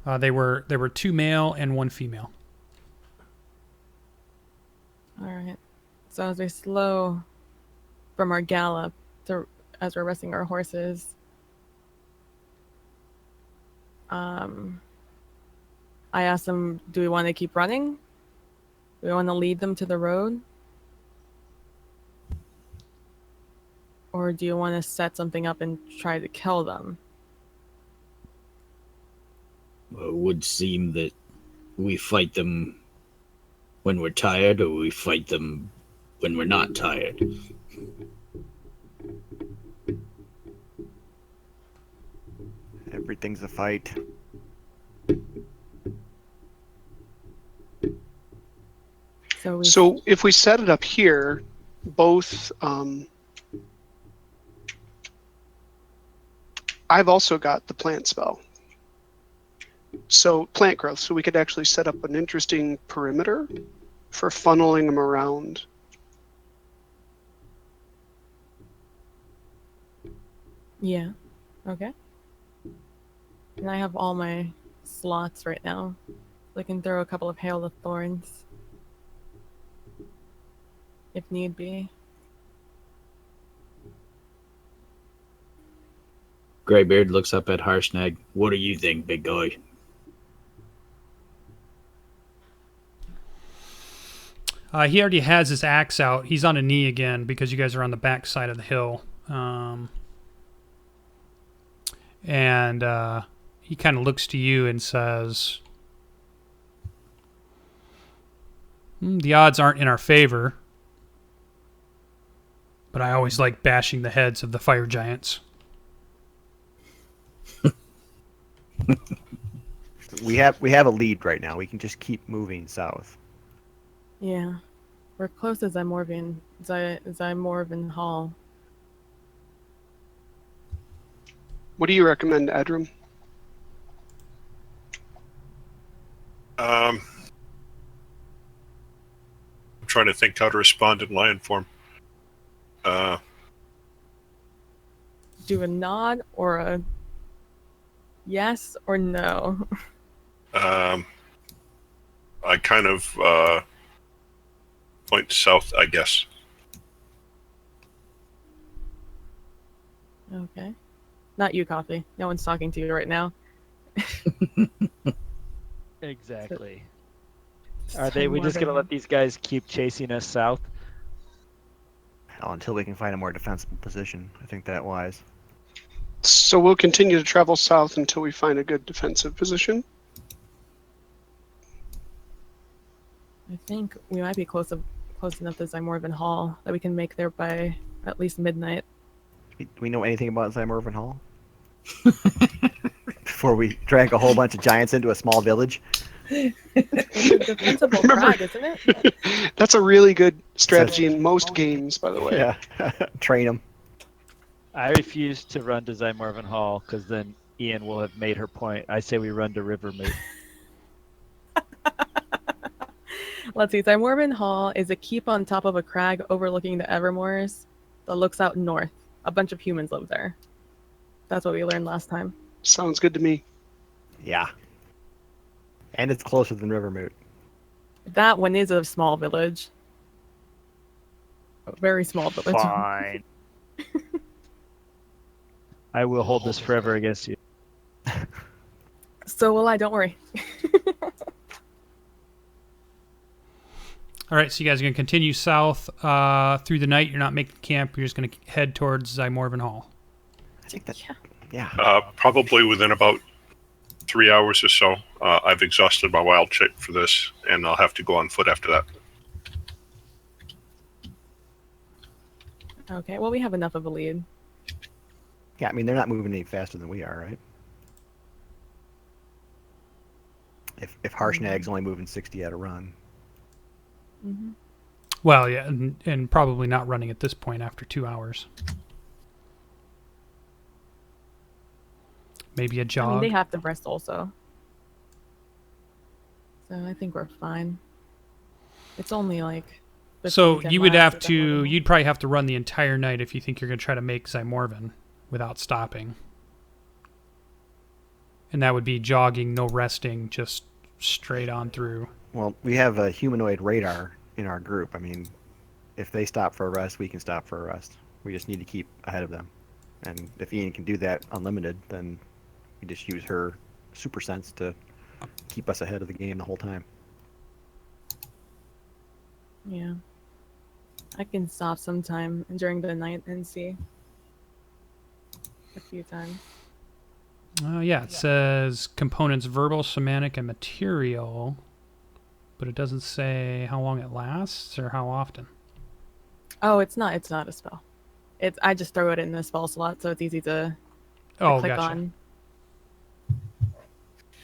They were 2 male and 1 female. All right. So as we slow from our gallop as we're resting our horses, I asked them, do we want to keep running? Do we want to lead them to the road? Or do you want to set something up and try to kill them? Well, it would seem that we fight them when we're tired, or we fight them when we're not tired. Everything's a fight. So if we set it up here, both I've also got the plant spell. So plant growth. So we could actually set up an interesting perimeter for funneling them around. Yeah. Okay. And I have all my slots right now. I can throw a couple of Hail of Thorns. If need be. Greybeard looks up at Harshnag. What do you think, big guy? He already has his axe out. He's on a knee again because you guys are on the back side of the hill. And he kind of looks to you and says, the odds aren't in our favor, but I always like bashing the heads of the fire giants. We have a lead right now. We can just keep moving south. Yeah. We're close to Zhymorvan Hall. What do you recommend, Edrim? I'm trying to think how to respond in lion form. Do a nod or a yes or no? I kind of point south, I guess. Okay. Not you, Coffee. No one's talking to you right now. Exactly. Are we just gonna let these guys keep chasing us south? Hell, until we can find a more defensible position. I think that wise. So we'll continue to travel south until we find a good defensive position. I think we might be close enough to Zhymorvan Hall that we can make there by at least midnight. Do we know anything about Zhymorvan Hall? Before we drag a whole bunch of giants into a small village? It's a defensible crag, isn't it? That's a really good strategy in most games, by the way. Yeah. Train them. I refuse to run to Zhymorvan Hall because then Ian will have made her point. I say we run to Rivermoot. Let's see. Zhymorvan Hall is a keep on top of a crag overlooking the Evermoors that looks out north. A bunch of humans live there. That's what we learned last time. Sounds good to me. Yeah. And it's closer than Rivermoot. That one is a small village. A very small village. Fine. I will hold this forever against you. So will I, don't worry. All right, so you guys are going to continue south through the night. You're not making camp. You're just going to head towards Zhymorvan Hall. I think that. Yeah. Probably within about 3 hours or so. I've exhausted my wild shape for this, and I'll have to go on foot after that. Okay, well, we have enough of a lead. Yeah, I mean, they're not moving any faster than we are, right? If Harshnag's only moving 60 at a run. Mm-hmm. Well, yeah, and probably not running at this point after 2 hours. Maybe a jog. I mean, they have to rest also. So I think we're fine. It's only like... So 10 you would miles have to to, Zhymorvan. you'd probably have to run the entire night if you think you're going to try to make Zhymorvan without stopping. And that would be jogging, no resting, just straight on through. Well, we have a humanoid radar in our group. I mean, if they stop for a rest, we can stop for a rest. We just need to keep ahead of them. And if Ian can do that unlimited, then we just use her super sense to keep us ahead of the game the whole time. Yeah. I can stop sometime during the night and see. A few times. Yeah, it says components verbal, somatic, and material. But it doesn't say how long it lasts or how often. Oh, it's not a spell. I just throw it in the spell slot, so it's easy to click gotcha. on.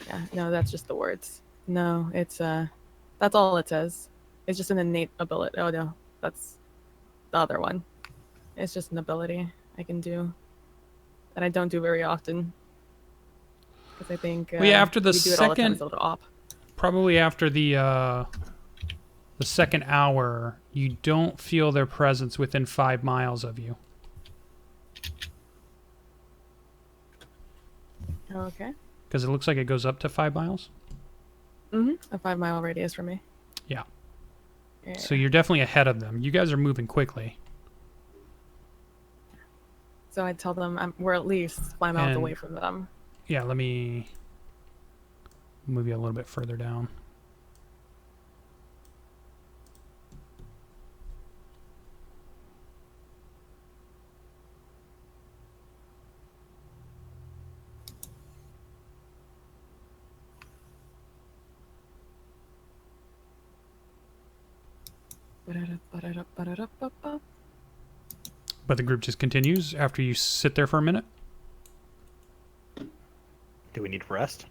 Yeah, no, that's just the words. No, it's that's all it says. It's just an innate ability. Oh no, that's the other one. It's just an ability I can do that I don't do very often. Because I think Well, yeah, after the we do it all the time, second, it's a little op. probably after the second hour, you don't feel their presence within 5 miles of you. Okay. Because it looks like it goes up to 5 miles. A 5-mile radius for me. Yeah. Yeah. So you're definitely ahead of them. You guys are moving quickly. So I'd tell them we're at least 5 miles And- away from them. Yeah, let me move you a little bit further down. Ba-da-da-ba-da-da-ba-da-da-ba-ba. But the group just continues after you sit there for a minute. Do we need rest?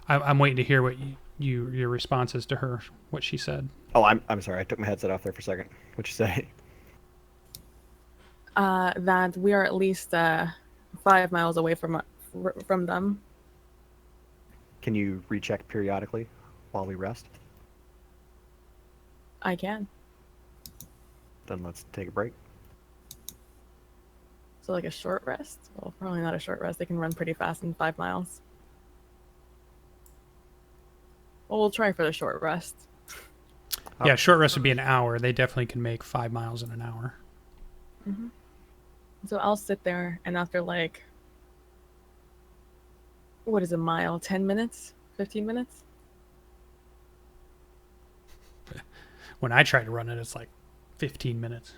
I'm waiting to hear what your response is to her, what she said. Oh, I'm sorry. I took my headset off there for a second. What'd you say? That we are at least 5 miles away from them. Can you recheck periodically while we rest? I can. Then let's take a break. So like a short rest? Well, probably not a short rest. They can run pretty fast in 5 miles. Well, we'll try for the short rest. Yeah, short rest would be an hour. They definitely can make 5 miles in an hour. So I'll sit there, and after like, what is a mile? 10 minutes? 15 minutes? When I try to run it, it's like 15 minutes.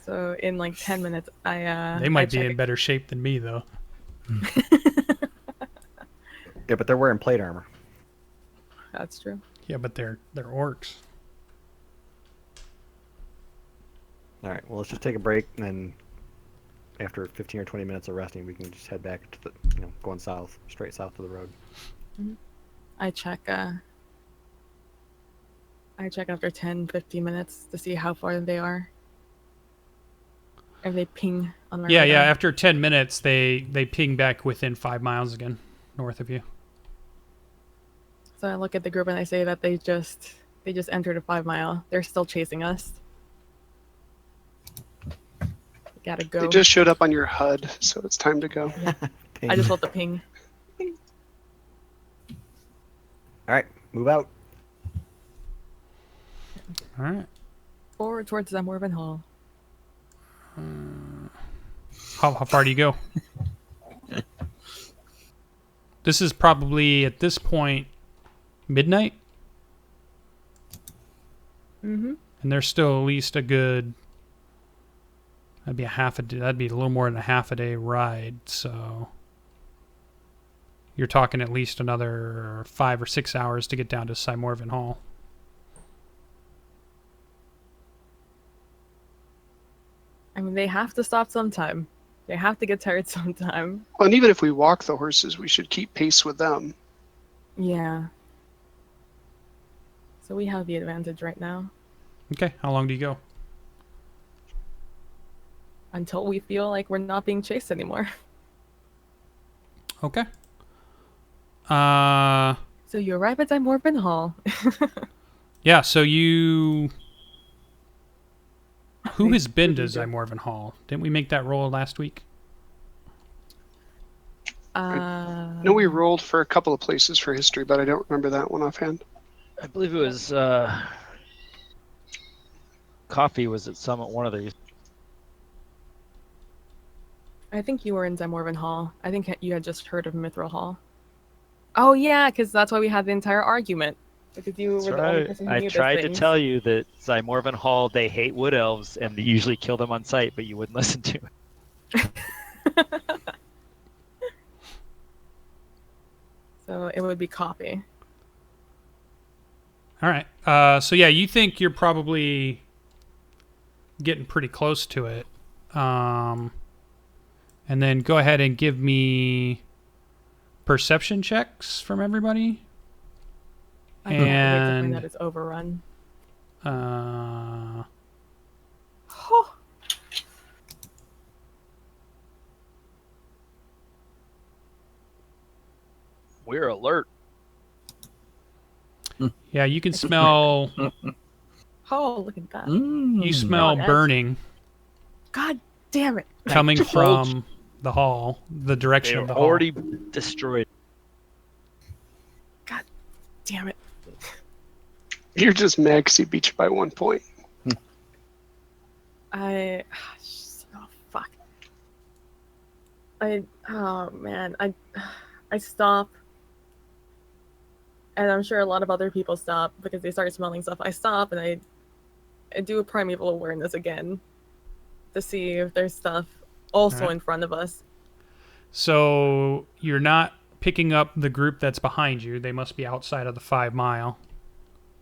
So in like 10 minutes, They might be in better shape than me, though. Yeah, but they're wearing plate armor. That's true. Yeah, but they're orcs. All right. Well, let's just take a break, and then after 15 or 20 minutes of resting, we can just head back to the, going south, straight south to the road. I check after 10, 15 minutes to see how far they are. If they ping on my Yeah, radar. after 10 minutes, they ping back within 5 miles again, north of you. So I look at the group and I say that they just entered a 5 mile. They're still chasing us. We gotta go. They just showed up on your HUD, so it's time to go. I just want the ping. All right, move out. All right. Forward towards Zhymorvan Hall. How far do you go? This is probably, at this point, midnight? Mm-hmm. And there's still at least a good... That'd be a little more than a half a day ride, so... You're talking at least another 5 or 6 hours to get down to Zhymorvan Hall. I mean, they have to stop sometime. They have to get tired sometime. Well, and even if we walk the horses, we should keep pace with them. Yeah. So we have the advantage right now. Okay, how long do you go? Until we feel like we're not being chased anymore. Okay. So you arrive at Zhymorvan Hall. Yeah, so you... Who has been to Zhymorvan Hall? Didn't we make that roll last week? No, we rolled for a couple of places for history, but I don't remember that one offhand. I believe it was Coffee was at Summit, one of these. I think you were in Zhymorvan Hall. I think you had just heard of Mithril Hall. Oh yeah, because that's why we had the entire argument. Because you were the only person who knew I this tried to thing. tell you that Zhymorvan Hall, they hate wood elves and they usually kill them on sight, but you wouldn't listen to it. So it would be Coffee. All right. So yeah, you think you're probably getting pretty close to it. And then go ahead and give me perception checks from everybody. I can't wait to And- find out it's overrun. We're alert. Yeah, you can smell. Oh, look at that. You smell On edge. burning God damn it. coming told from the hall, the direction They're of the hall. already destroyed. Damn it. You're just maxi beat you by 1 point. Oh, fuck. Oh man, I stop. And I'm sure a lot of other people stop because they start smelling stuff. I stop and I do a primeval awareness again to see if there's stuff also Alright. in front of us. So you're not picking up the group that's behind you. They must be outside of the 5 mile.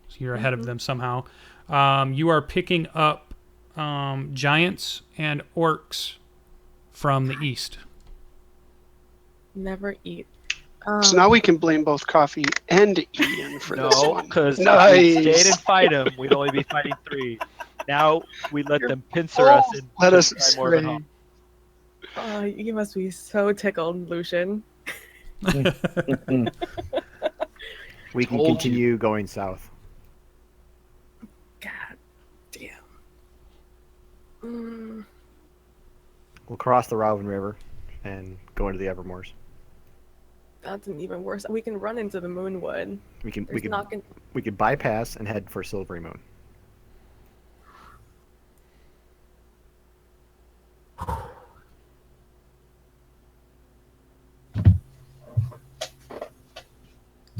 So you're ahead of them somehow. You are picking up giants and orcs from the east. Never eat. So now we can blame both Coffee and Ian for this No, one. because Nice. if we stayed and fight them, we'd only be fighting 3. Now we let them pincer us and Let us Zhymorvan stray. Hall. Oh, you must be so tickled, Lucian. We can Told continue going south. God damn. Mm, We'll cross the Rowan River and go into the Evermoors. that's an even worse. We can run into the Moonwood. We There's can not gonna... we could bypass and head for Silvery Moon.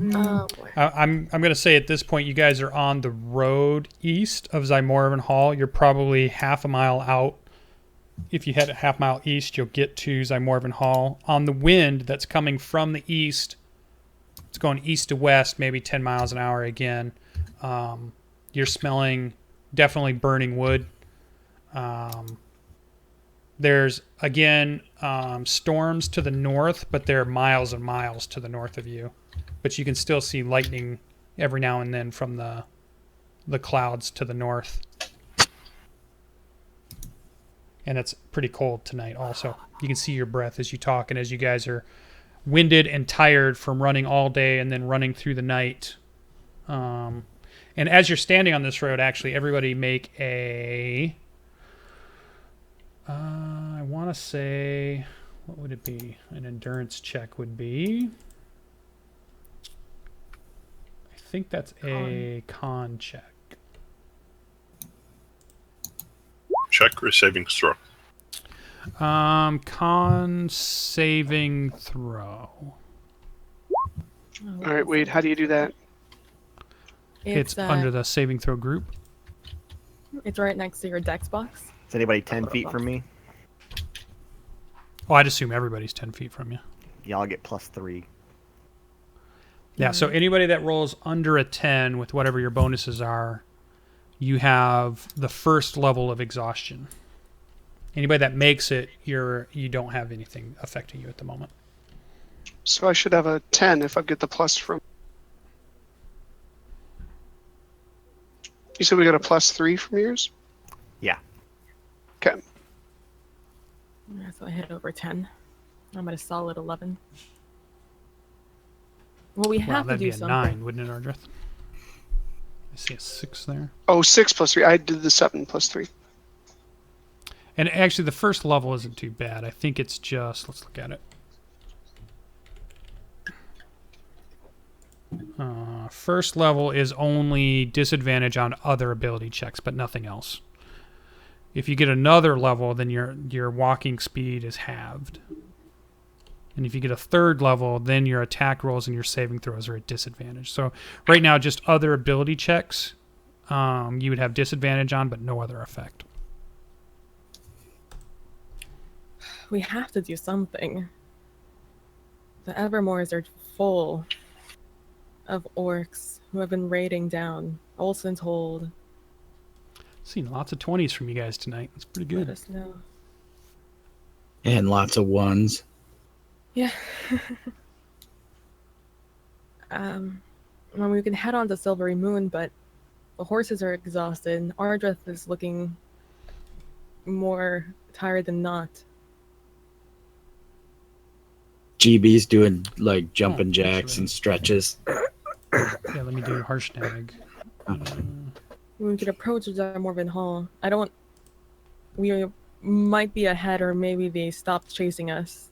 Oh boy. I'm going to say at this point, you guys are on the road east of Zhymorvan Hall. You're probably half a mile out. If you head a half mile east, you'll get to Zhymorvan Hall. On the wind that's coming from the east, it's going east to west, maybe 10 miles an hour again. You're smelling definitely burning wood. There's, again, storms to the north, but they're miles and miles to the north of you. But you can still see lightning every now and then from the clouds to the north. And it's pretty cold tonight also. You can see your breath as you talk, and as you guys are winded and tired from running all day and then running through the night. And as you're standing on this road, actually, everybody make a... I want to say... What would it be? An endurance check would be... I think that's a con check. Check or saving throw? Con saving throw. All right, Wade, how do you do that? It's under the saving throw group. It's right next to your dex box. Is anybody 10 feet from me? Oh, I'd assume everybody's 10 feet from you. Y'all get +3. Yeah, so anybody that rolls under a 10 with whatever your bonuses are, you have the first level of exhaustion. Anybody that makes it, you don't have anything affecting you at the moment. So I should have a 10 if I get the plus from... You said we got a +3 from yours? Yeah. Okay. Yeah, so I hit over 10. I'm at a solid 11. Well, we Wow, have to that'd do be a something. 9, wouldn't it, Ardreth? I see a 6 there. Oh, 6 + 3. I did the 7 + 3. And actually, the first level isn't too bad. I think it's just... Let's look at it. First level is only disadvantage on other ability checks, but nothing else. If you get another level, then your walking speed is halved. And if you get a third level, then your attack rolls and your saving throws are at disadvantage. So right now, just other ability checks, you would have disadvantage on, but no other effect. We have to do something. The Evermoors are full of orcs who have been raiding down Olsen's Hold. Seen lots of 20s from you guys tonight. That's pretty Let good. us know. And lots of ones. Yeah. Well, we can head on to Silvery Moon, but the horses are exhausted. Ardreth is looking more tired than not. GB's doing like jumping Oh, jacks actually. and stretches. Yeah, let me do Harshnag. We could approach Zhymorvan Hall. I don't. We might be ahead, or maybe they stopped chasing us.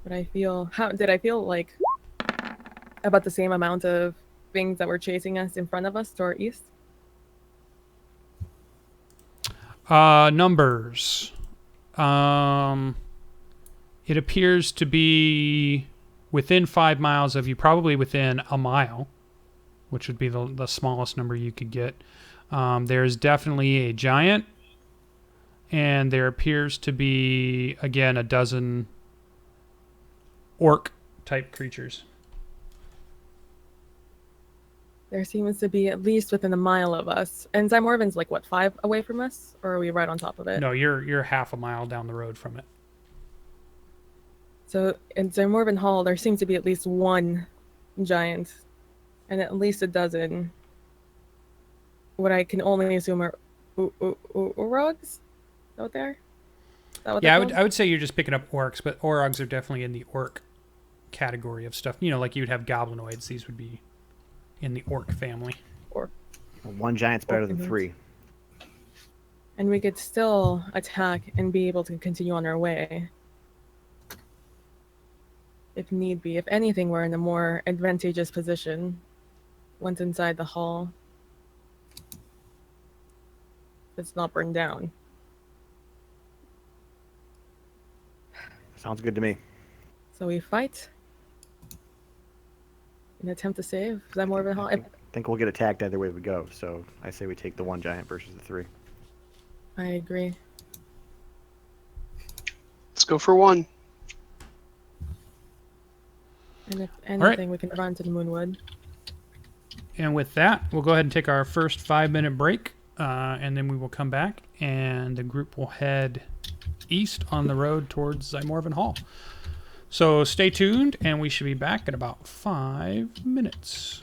But I feel. How did I feel like? About the same amount of things that were chasing us in front of us to our east. Numbers. It appears to be within 5 miles of you, probably within a mile, which would be the smallest number you could get. There's definitely a giant, and there appears to be, again, a dozen orc-type creatures. There seems to be at least within a mile of us. And Zymorvan's like, what, 5 away from us? Or are we right on top of it? No, you're half a mile down the road from it. So in Zymorvan Hall, there seems to be at least one giant. And at least a dozen. What I can only assume are Urogs out there? Is that what Yeah, they're I would say you're just picking up orcs, but orogs are definitely in the orc category of stuff. You know, like you would have goblinoids. These would be in the orc family. called? One giant's better than Orc three. And we could still attack and be able to continue on our way. If need be. If anything, we're in a more advantageous position once inside the hall. It's not burned down. Sounds good to me. So we fight. An attempt to save. Is that more of a hall? I think we'll get attacked either way we go, so I say we take the one giant versus the three. I agree. Let's go for one. And if right. anything, we can run to the Moonwood. And with that, we'll go ahead and take our first 5-minute break, and then we will come back, and the group will head east on the road towards Zymorvan Hall. So stay tuned, and we should be back in about 5 minutes.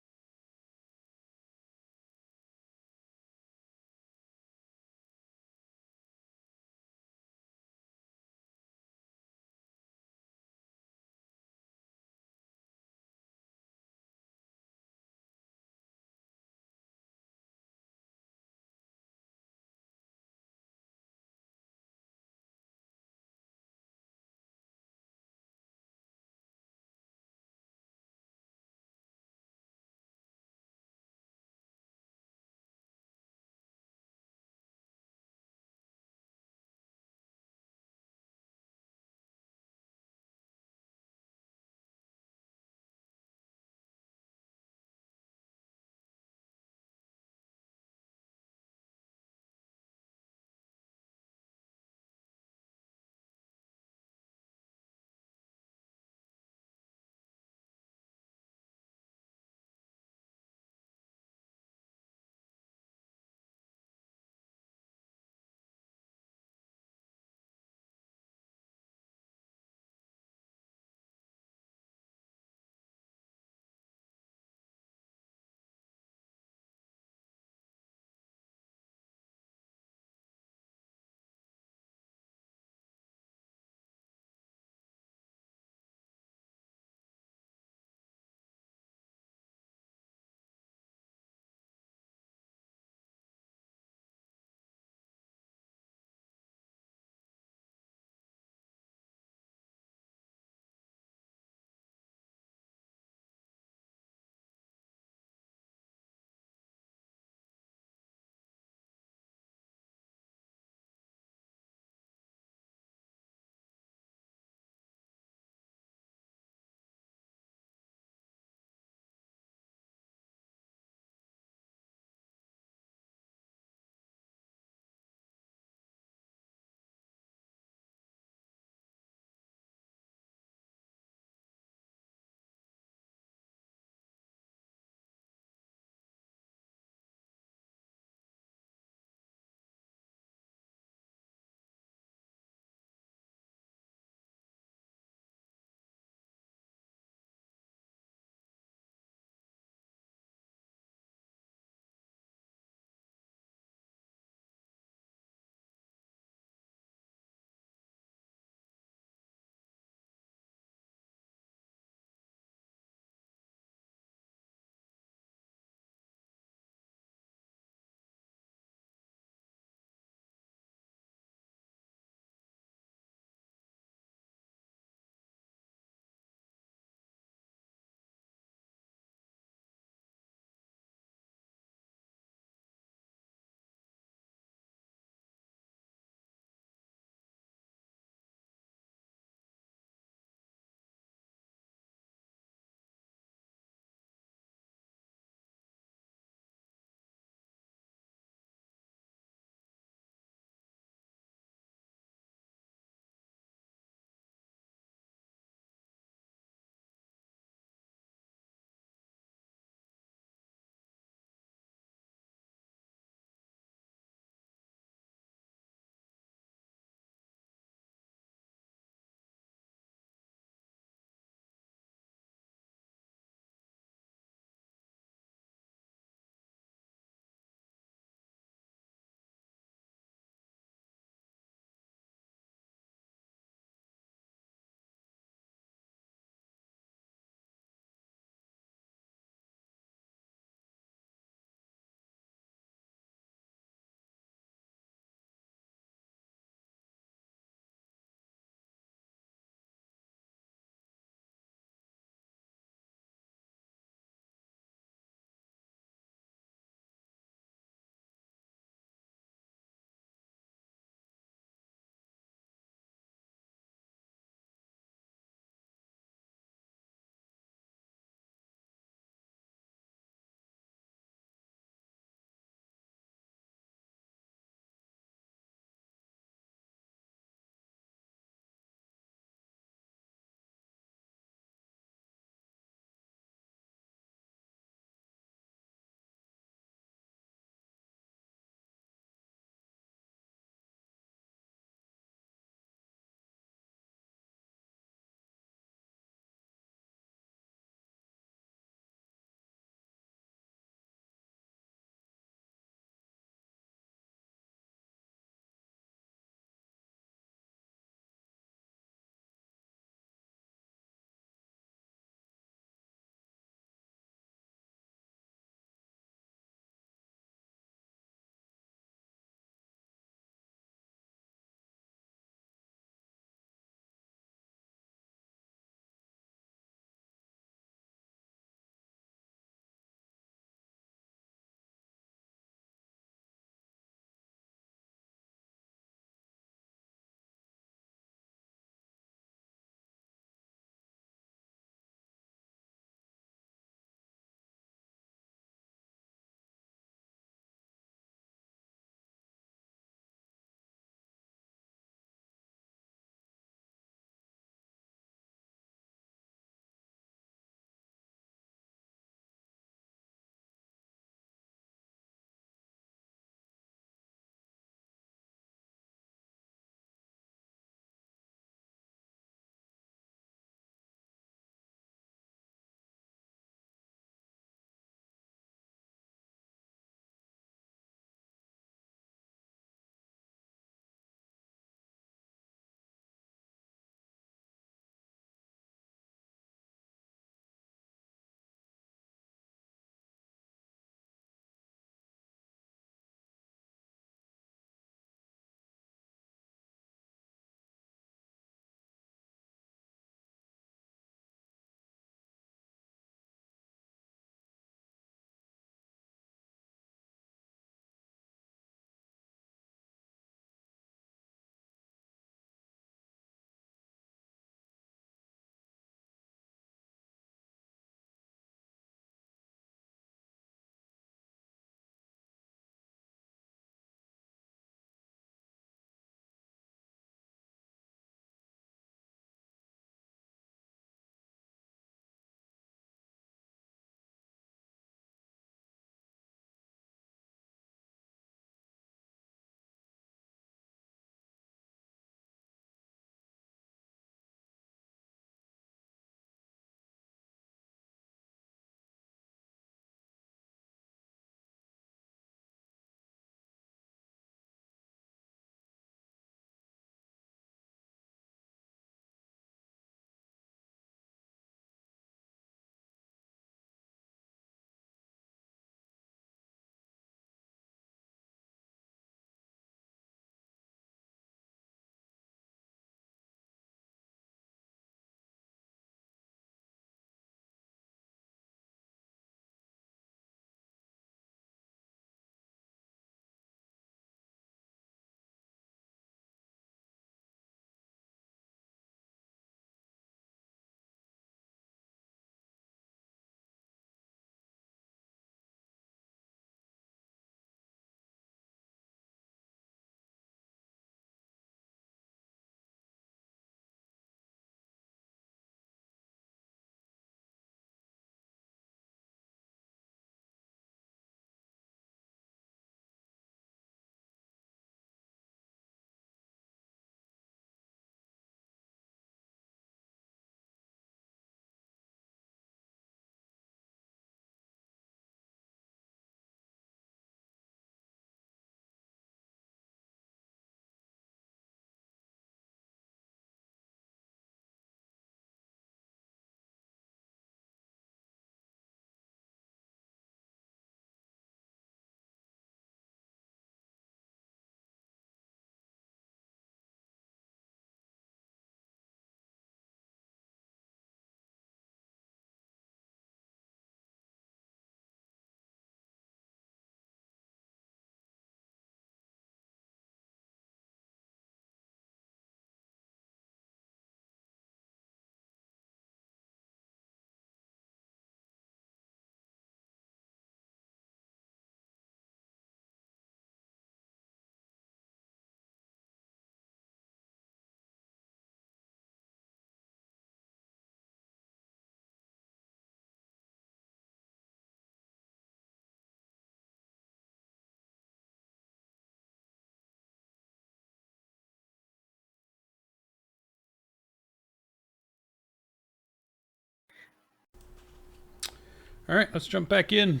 All right, let's jump back in.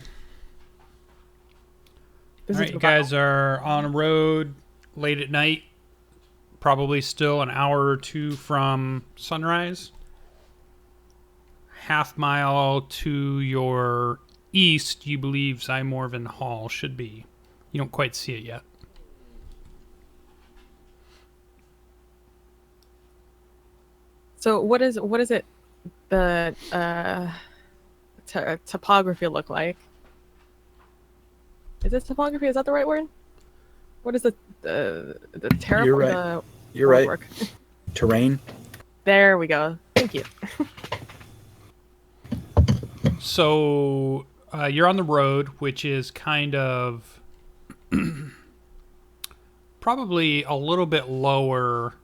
This All is right, you guys are on a road late at night, probably still an hour or two from sunrise. Half mile to your east, you believe Zhymorvan Hall should be. You don't quite see it yet. So what is it the topography look like? Is it topography? Is that the right word? What is the terraform? You're right. You're right. Work? Terrain. There we go. Thank you. So you're on the road, which is kind of probably a little bit lower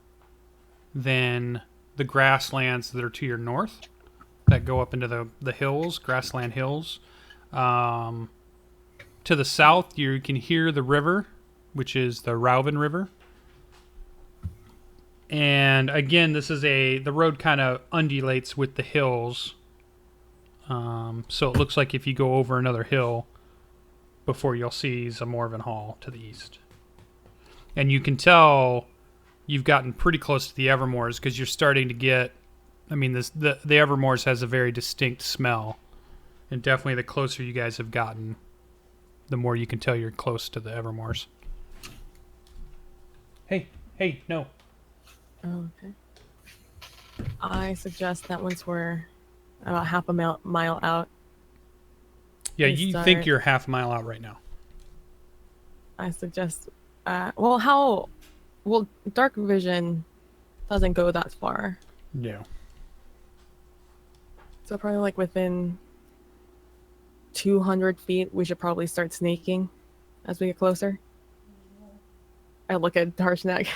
than the grasslands that are to your north that go up into the hills, grassland hills. To the south, you can hear the river, which is the Rauven River. And again, the road kind of undulates with the hills. So it looks like if you go over another hill before you'll see Zhymorvan Hall to the east. And you can tell you've gotten pretty close to the Evermoors because you're starting to get, I mean, the Evermoors has a very distinct smell. And definitely the closer you guys have gotten, the more you can tell you're close to the Evermoors. Hey, no. Okay. I suggest that once we're about half a mile out. Yeah, we you start- think you're half a mile out right now. I suggest, well, dark vision doesn't go that far. Yeah. So probably like within 200 feet, we should probably start sneaking as we get closer. I look at Harshnag.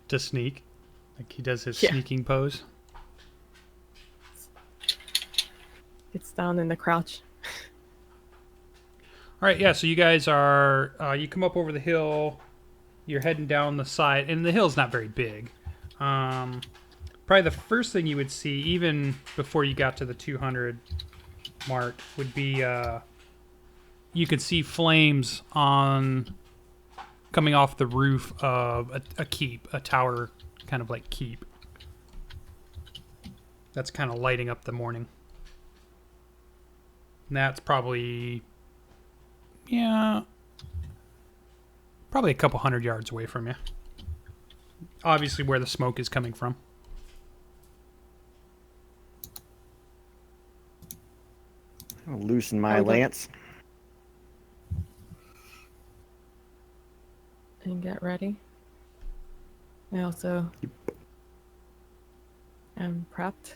To sneak. Like he does his Yeah. sneaking pose. It's down in the crouch. All right, yeah, so you guys are, you come up over the hill, you're heading down the side, and the hill's not very big. Probably the first thing you would see, even before you got to the 200 mark, would be you could see flames coming off the roof of a keep, a tower kind of like keep. That's kind of lighting up the morning. And that's probably probably a couple 100 yards away from you. Obviously where the smoke is coming from. I'll loosen my Okay. lance. And get ready. I also am prepped.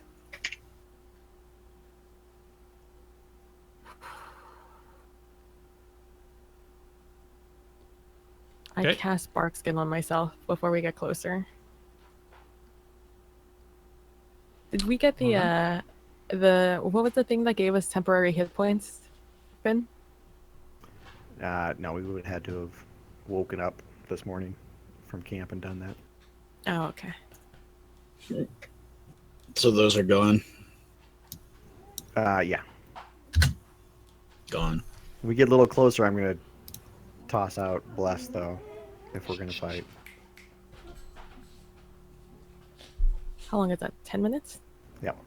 Okay. I cast Barkskin on myself before we get closer. Did we get the what was the thing that gave us temporary hit points, Finn? No, we would have had to have woken up this morning from camp and done that. Oh, okay. So those are gone. Yeah. Gone. When we get a little closer, I'm going to toss out Bless, though, if we're going to fight. How long is that? 10 minutes? Yep.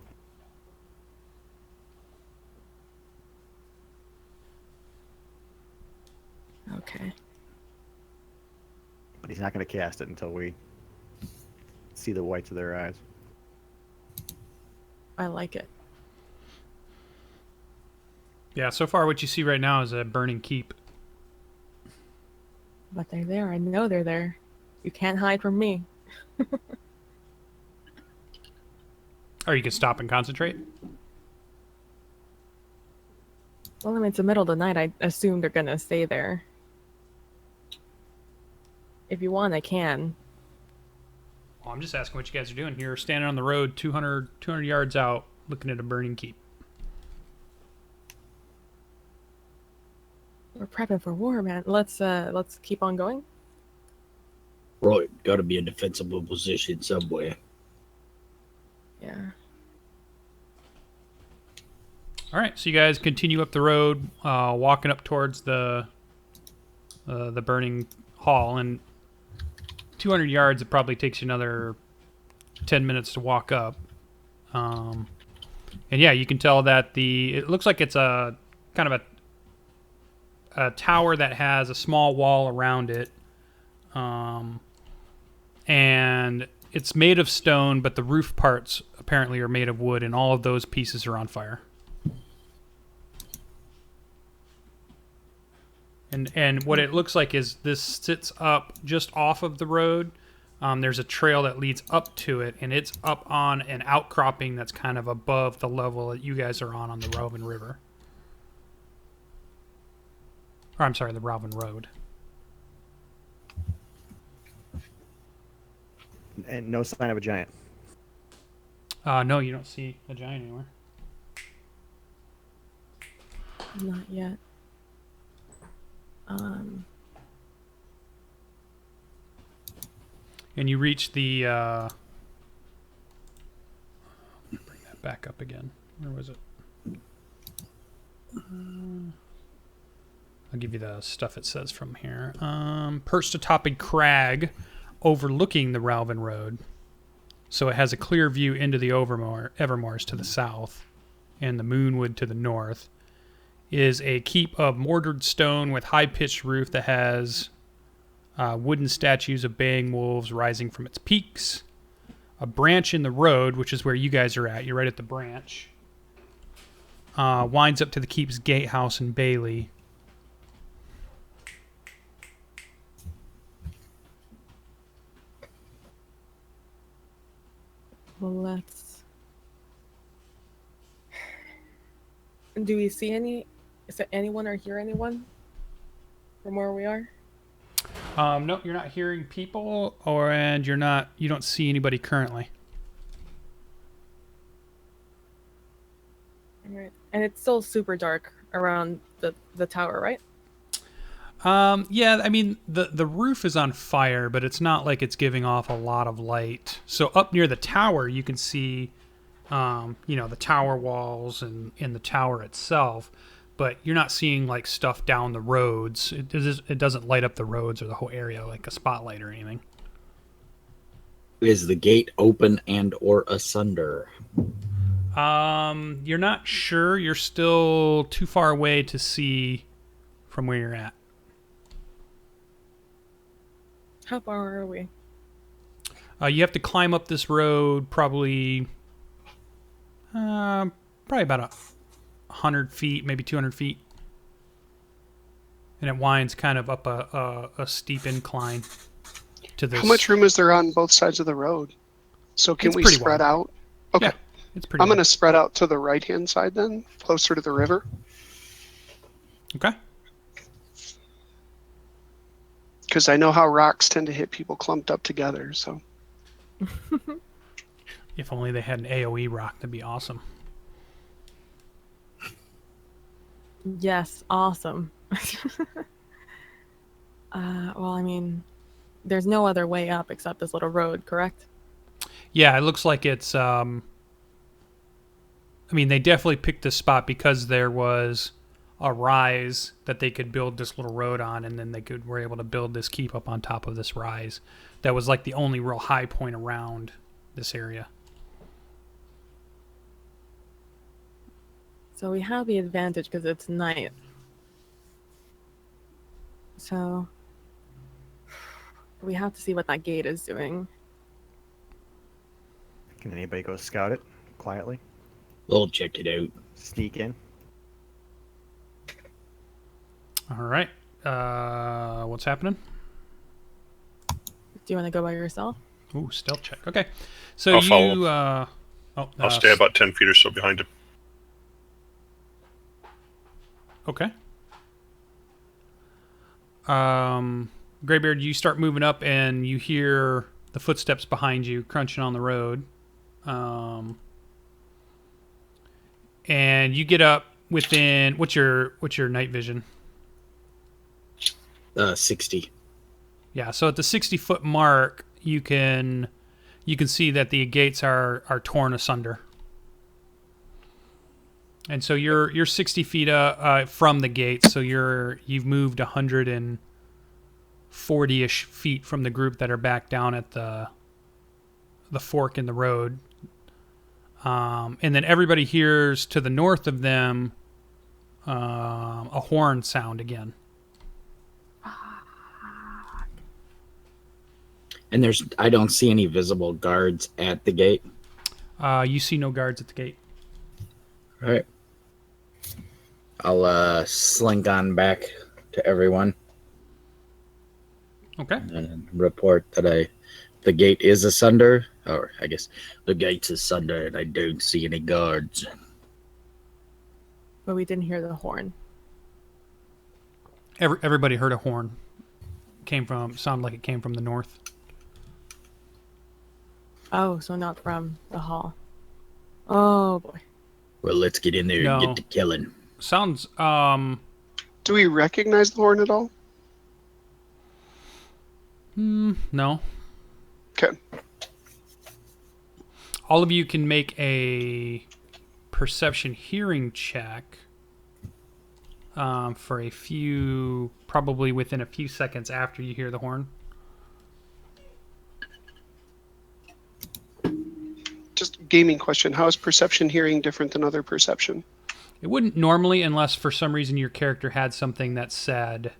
Okay. But he's not going to cast it until we see the whites of their eyes. I like it. Yeah, so far what you see right now is a burning keep. But they're there. I know they're there. You can't hide from me. Or you can stop and concentrate. Well, I mean, it's the middle of the night. I assume they're gonna stay there. If you want, I can. Well, I'm just asking what you guys are doing here. Standing on the road 200 yards out, looking at a burning keep. We're prepping for war, man. Let's keep on going. Right, gotta be a defensible position somewhere. Yeah. All right, so you guys continue up the road, walking up towards the burning hall, and 200 yards. It probably takes you another 10 minutes to walk up. And yeah, you can tell that it looks like it's a kind of a tower that has a small wall around it, and it's made of stone, but the roof parts apparently are made of wood, and all of those pieces are on fire. And what it looks like is this sits up just off of the road. There's a trail that leads up to it, and it's up on an outcropping that's kind of above the level that you guys are on the Ralvin River. Or I'm sorry, the Ralvin Road. And no sign of a giant. No, you don't see a giant anywhere. Not yet. And you reach the... bring that back up again. Where was it? I'll give you the stuff it says from here. Perched atop a crag overlooking the Ralvin Road. So it has a clear view into the Evermoors to the south and the Moonwood to the north. Is a keep of mortared stone with high-pitched roof that has wooden statues of baying wolves rising from its peaks. A branch in the road, which is where you guys are at. You're right at the branch. Winds up to the keep's gatehouse and bailey. Well, let's... Do we see any... Is there anyone or hear anyone from where we are? No, you're not hearing people, and you don't see anybody currently. All right. And it's still super dark around the tower, right? Yeah, I mean, the roof is on fire, but it's not like it's giving off a lot of light. So up near the tower, you can see, the tower walls and the tower itself, but you're not seeing like stuff down the roads. It doesn't light up the roads or the whole area like a spotlight or anything. Is the gate open and or asunder? You're not sure. You're still too far away to see from where you're at. How far are we? You have to climb up this road probably about 100 feet, maybe 200 feet. And it winds kind of up a steep incline to this. How much room is there on both sides of the road? So can It's we pretty spread wide. out? Okay. Yeah, it's pretty I'm wide. going to spread out to the right-hand side then, closer to the river. Okay. Because I know how rocks tend to hit people clumped up together, so... If only they had an AoE rock, that'd be awesome. Yes, awesome. Well, I mean, there's no other way up except this little road, correct? Yeah, it looks like it's... I mean, they definitely picked this spot because there was a rise that they could build this little road on, and then were able to build this keep up on top of this rise. That was like the only real high point around this area. So we have the advantage because it's night. So we have to see what that gate is doing. Can anybody go scout it quietly? We'll check it out. Sneak in? All right. What's happening? Do you want to go by yourself? Ooh, stealth check. Okay. So I'll follow. I'll stay about 10 feet or so behind him. Okay. Greybeard, you start moving up and you hear the footsteps behind you crunching on the road. And you get up within what's your night vision? 60. Yeah, so at the 60-foot mark, you can see that the gates are torn asunder. And so you're 60 feet from the gate, so you've moved 140-ish feet from the group that are back down at the fork in the road. And then everybody hears to the north of them a horn sound again. And I don't see any visible guards at the gate. You see no guards at the gate. All right. I'll slink on back to everyone Okay. and report that the gate is asunder, or I guess the gate's asunder, and I don't see any guards. But we didn't hear the horn. Everybody heard a horn. Sounded like it came from the north. Oh, so not from the hall. Oh boy. Well, let's get in there and No. get to killing. Sounds Do we recognize the horn at all? no. Okay. All of you can make a perception hearing check for probably within a few seconds after you hear the horn. Just a gaming question. How is perception hearing different than other perception? It wouldn't normally, unless for some reason your character had something that said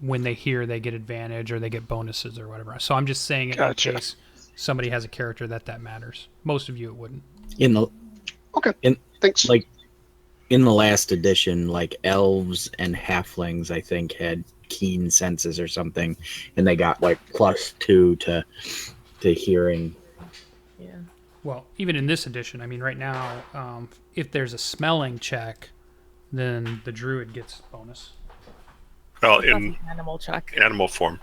when they hear they get advantage or they get bonuses or whatever. So I'm just saying it Gotcha. in case somebody has a character that matters. Most of you it wouldn't. Thanks. Like in the last edition, like elves and halflings, I think, had keen senses or something, and they got like +2 to hearing. Yeah. Well, even in this edition, I mean, right now, if there's a smelling check, then the druid gets bonus. Well, That's in an animal check. animal form.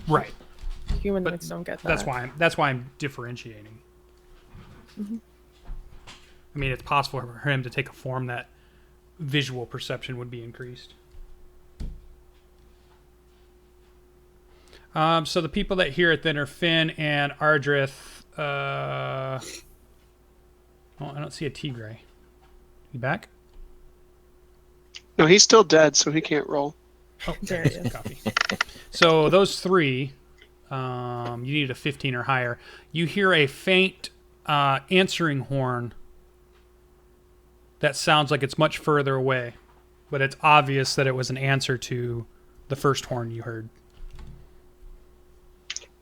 Right. Humanoids don't get that. That's why I'm differentiating. I mean, it's possible for him to take a form that visual perception would be increased. So the people that hear it then are Finn and Ardreth. Oh, I don't see a Tigray. You back? No, he's still dead, so he can't roll. Oh, There he is. copy. So those three, you need a 15 or higher. You hear a faint answering horn that sounds like it's much further away, but it's obvious that it was an answer to the first horn you heard.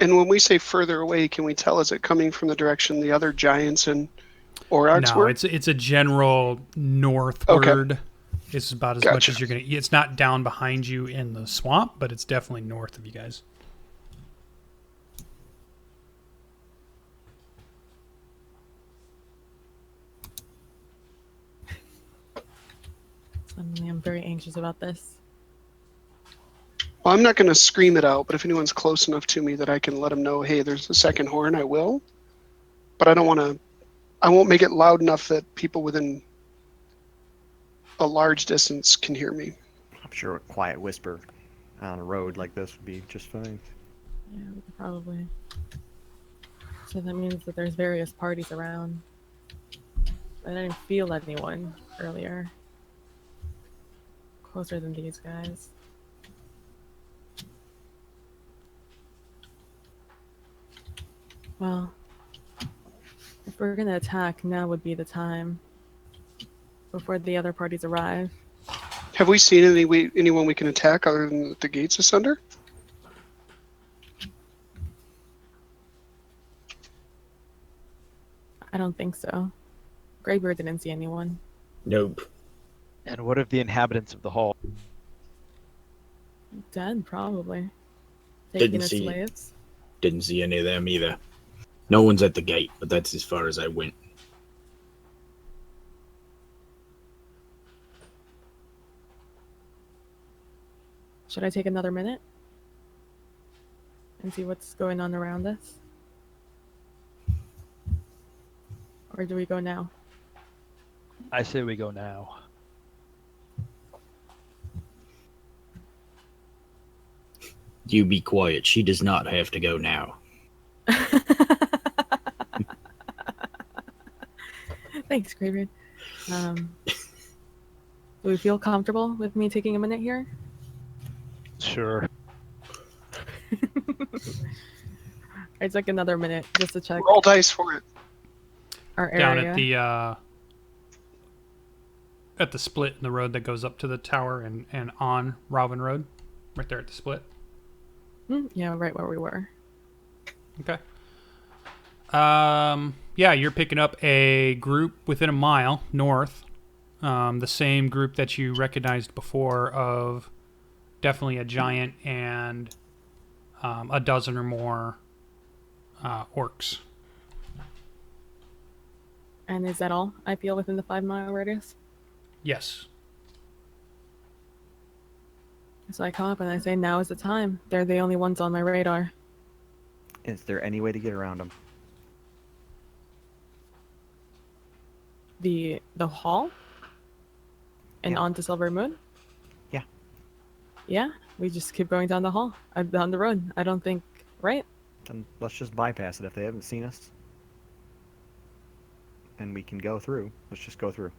And when we say further away, can we tell, is it coming from the direction the other giants and Aurochs No, were? it's a general northward. It's about as much Gotcha. as you're gonna. It's not down behind you in the swamp, but it's definitely north of you guys. Suddenly, I'm very anxious about this. Well, I'm not going to scream it out, but if anyone's close enough to me that I can let them know, hey, there's a second horn, I will. But I don't want to. I won't make it loud enough that people within a large distance can hear me. I'm sure a quiet whisper on a road like this would be just fine. Yeah, we could probably. So that means that there's various parties around. I didn't feel anyone earlier. Closer than these guys. Well, if we're gonna attack, now would be the time. Before the other parties arrive. Have we seen anyone we can attack other than the gates asunder? I don't think so. Greybeard didn't see anyone. Nope. And what of the inhabitants of the hall? Dead, probably. Didn't Taken as see- slaves. Didn't see any of them either. No one's at the gate, but that's as far as I went. Should I take another minute? And see what's going on around us? Or do we go now? I say we go now. You be quiet. She does not have to go now. Thanks, Greybeard. Do we feel comfortable with me taking a minute here? Sure. It's like another minute just to check Roll dice for it. our area. Down at the split in the road that goes up to the tower and on Robin Road, right there at the split. Yeah, right where we were. Okay. Yeah, you're picking up a group within a mile north. The same group that you recognized before of definitely a giant and a dozen or more orcs. And is that all I feel within the 5-mile radius? Yes. So I come up and I say, now is the time. They're the only ones on my radar. Is there any way to get around them? The hall? And Yeah. onto Silver Moon? Yeah. Yeah, we just keep going down the hall, down the road. I don't think, right? Then let's just bypass it if they haven't seen us. And we can go through. Let's just go through.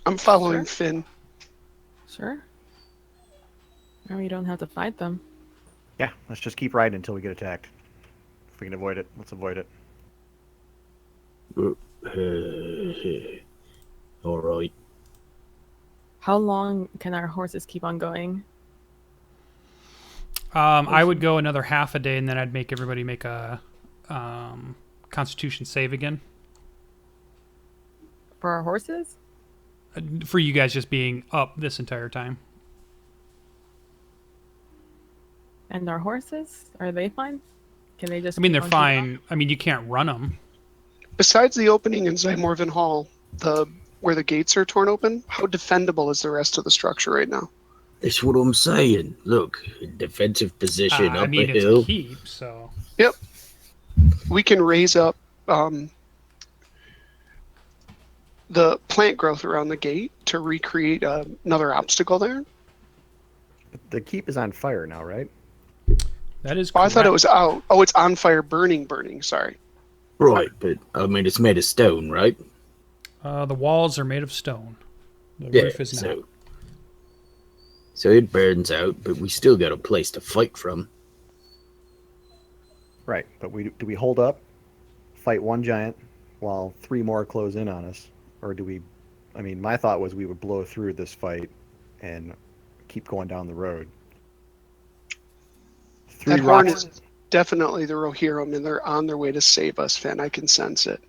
I'm following Sure. Finn. Sure. Now you don't have to fight them. Yeah, let's just keep riding until we get attacked. If we can avoid it, let's avoid it. All right. How long can our horses keep on going? I would go another half a day, and then I'd make everybody make a Constitution save again. For our horses? For you guys just being up this entire time. And our horses? Are they fine? Can they just I mean, keep they're on fine. I mean, you can't run them. Besides the opening in Zhymorvan Hall, where the gates are torn open, how defendable is the rest of the structure right now? That's what I'm saying. Look, defensive position I up mean, a it's hill. a keep, so... Yep. We can raise up the plant growth around the gate to recreate another obstacle there. The keep is on fire now, right? That is Oh, correct. I thought it was out. Oh, it's on fire, burning. Sorry. Right, but I mean, it's made of stone, right? The walls are made of stone. The Yeah, roof is not. so it burns out, but we still got a place to fight from. Right, but do we hold up, fight one giant, while 3 more close in on us? Or do we... I mean, my thought was we would blow through this fight and keep going down the road. 3 That horn rocks... is definitely the Rohirrim, and they're on their way to save us, Finn. I can sense it.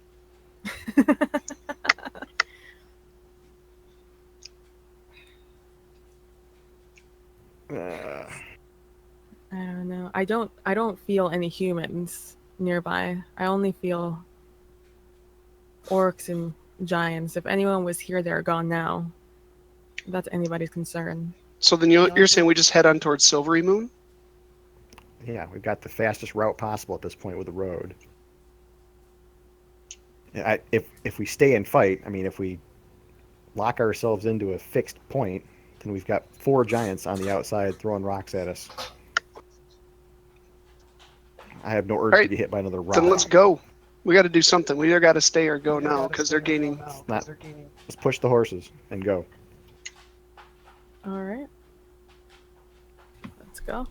I don't know. I don't feel any humans nearby. I only feel orcs and giants. If anyone was here, they're gone now. If that's anybody's concern. So then you're saying we just head on towards Silvery Moon? Yeah, we've got the fastest route possible at this point with the road. If we stay and fight, I mean, if we lock ourselves into a fixed point, then we've got 4 giants on the outside throwing rocks at us. I have no urge All right, to get hit by another rock. Then let's go. We got to do something. We either got to stay or go now because they're gaining. Let's push the horses and go. All right. Let's go.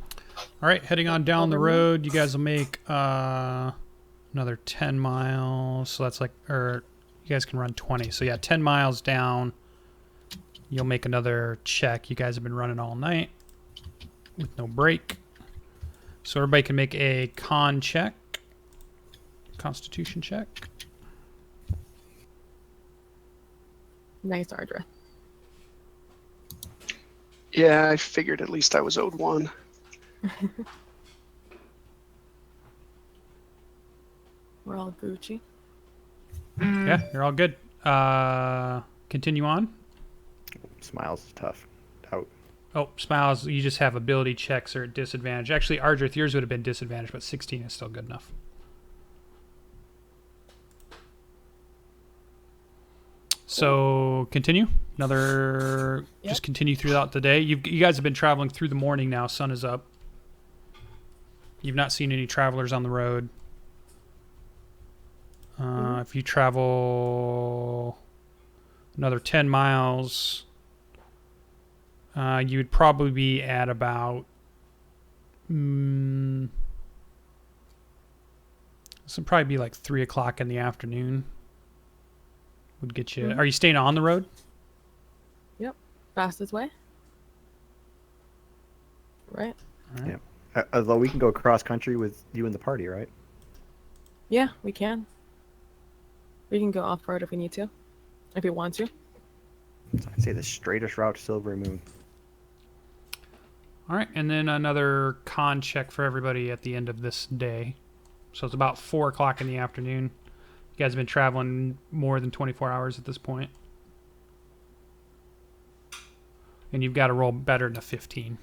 All right, heading on down the road. You guys will make another 10 miles. So that's like, or you guys can run 20. So yeah, 10 miles down. You'll make another check. You guys have been running all night with no break. So everybody can make a con check. Constitution check. Nice, Ardreth. Yeah, I figured at least I was owed one. We're all Gucci. Yeah, you're all good. Continue on. Smiles is tough. Out. Oh, Smiles, you just have ability checks are at disadvantage. Actually, Ardreth, yours would have been disadvantage, but 16 is still good enough. So, continue. Just continue throughout the day. You guys have been traveling through the morning now. Sun is up. You've not seen any travelers on the road. If you travel another 10 miles, you would probably be at about... this would probably be like 3 o'clock in the afternoon. Would get you... Are you staying on the road? Yep. Fastest way. Right. All right. Yeah. Although we can go cross country with you and the party, right? Yeah, we can. We can go off-road if we need to. If we want to. So I'd say the straightest route to Silvery Moon. All right, and then another con check for everybody at the end of this day. So it's about 4 o'clock in the afternoon. You guys have been traveling more than 24 hours at this point. And you've got to roll better than a 15.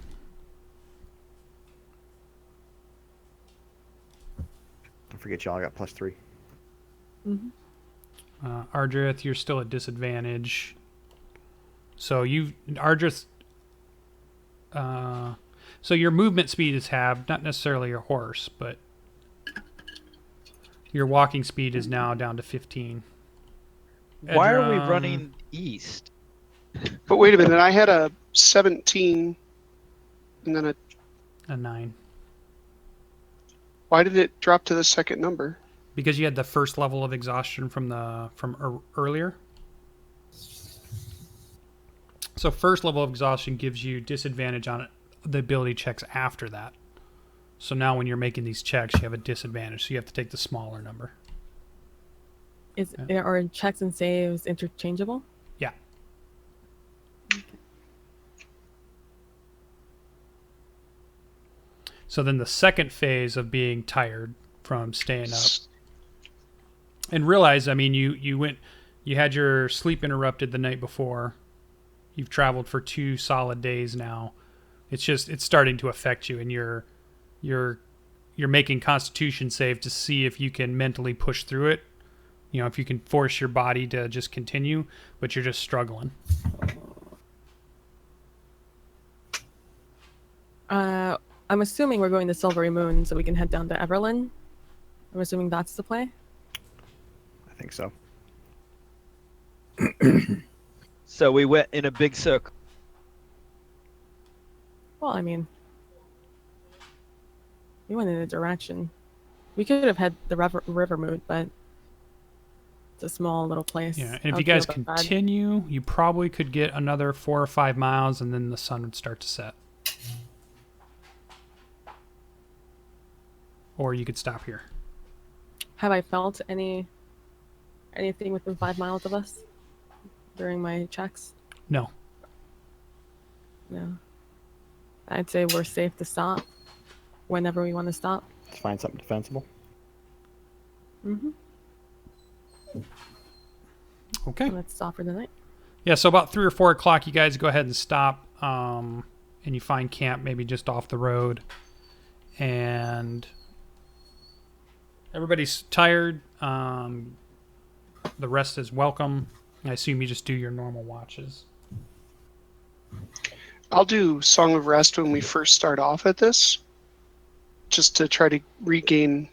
Don't forget y'all got +3. Mm-hmm. Ardreth, you're still at disadvantage. So Ardreth... so your movement speed is halved, not necessarily your horse, but your walking speed is now down to 15. Why are we Edrim- running east? But wait a minute, I had a 17 and then a 9? why did it drop to the second number? Because you had the first level of exhaustion from earlier. So first level of exhaustion gives you disadvantage on the ability checks after that. So now when you're making these checks, you have a disadvantage. So you have to take the smaller number. Are checks and saves interchangeable? Yeah. So then the second phase of being tired from staying up. And realize, I mean, you had your sleep interrupted the night before. You've traveled for 2 solid days now. It's starting to affect you, and you're making Constitution save to see if you can mentally push through it. You know, if you can force your body to just continue, but you're just struggling. I'm assuming we're going to Silvery Moon so we can head down to Everland. I'm assuming that's the play. I think so. So we went in a big circle. Well, I mean, we went in a direction. We could have had the river moot, but it's a small little place. Yeah, and if you guys continue, you probably could get another 4 or 5 miles, and then the sun would start to set. Or you could stop here. Have I felt anything within 5 miles of us during my checks? No. No. I'd say we're safe to stop whenever we want to stop. Let's find something defensible. Mm-hmm. Okay. Let's stop for the night. Yeah, so about 3 or 4 o'clock, you guys go ahead and stop, and you find camp maybe just off the road. And everybody's tired. The rest is welcome. I assume you just do your normal watches. I'll do Song of Rest when we first start off at this, just to try to regain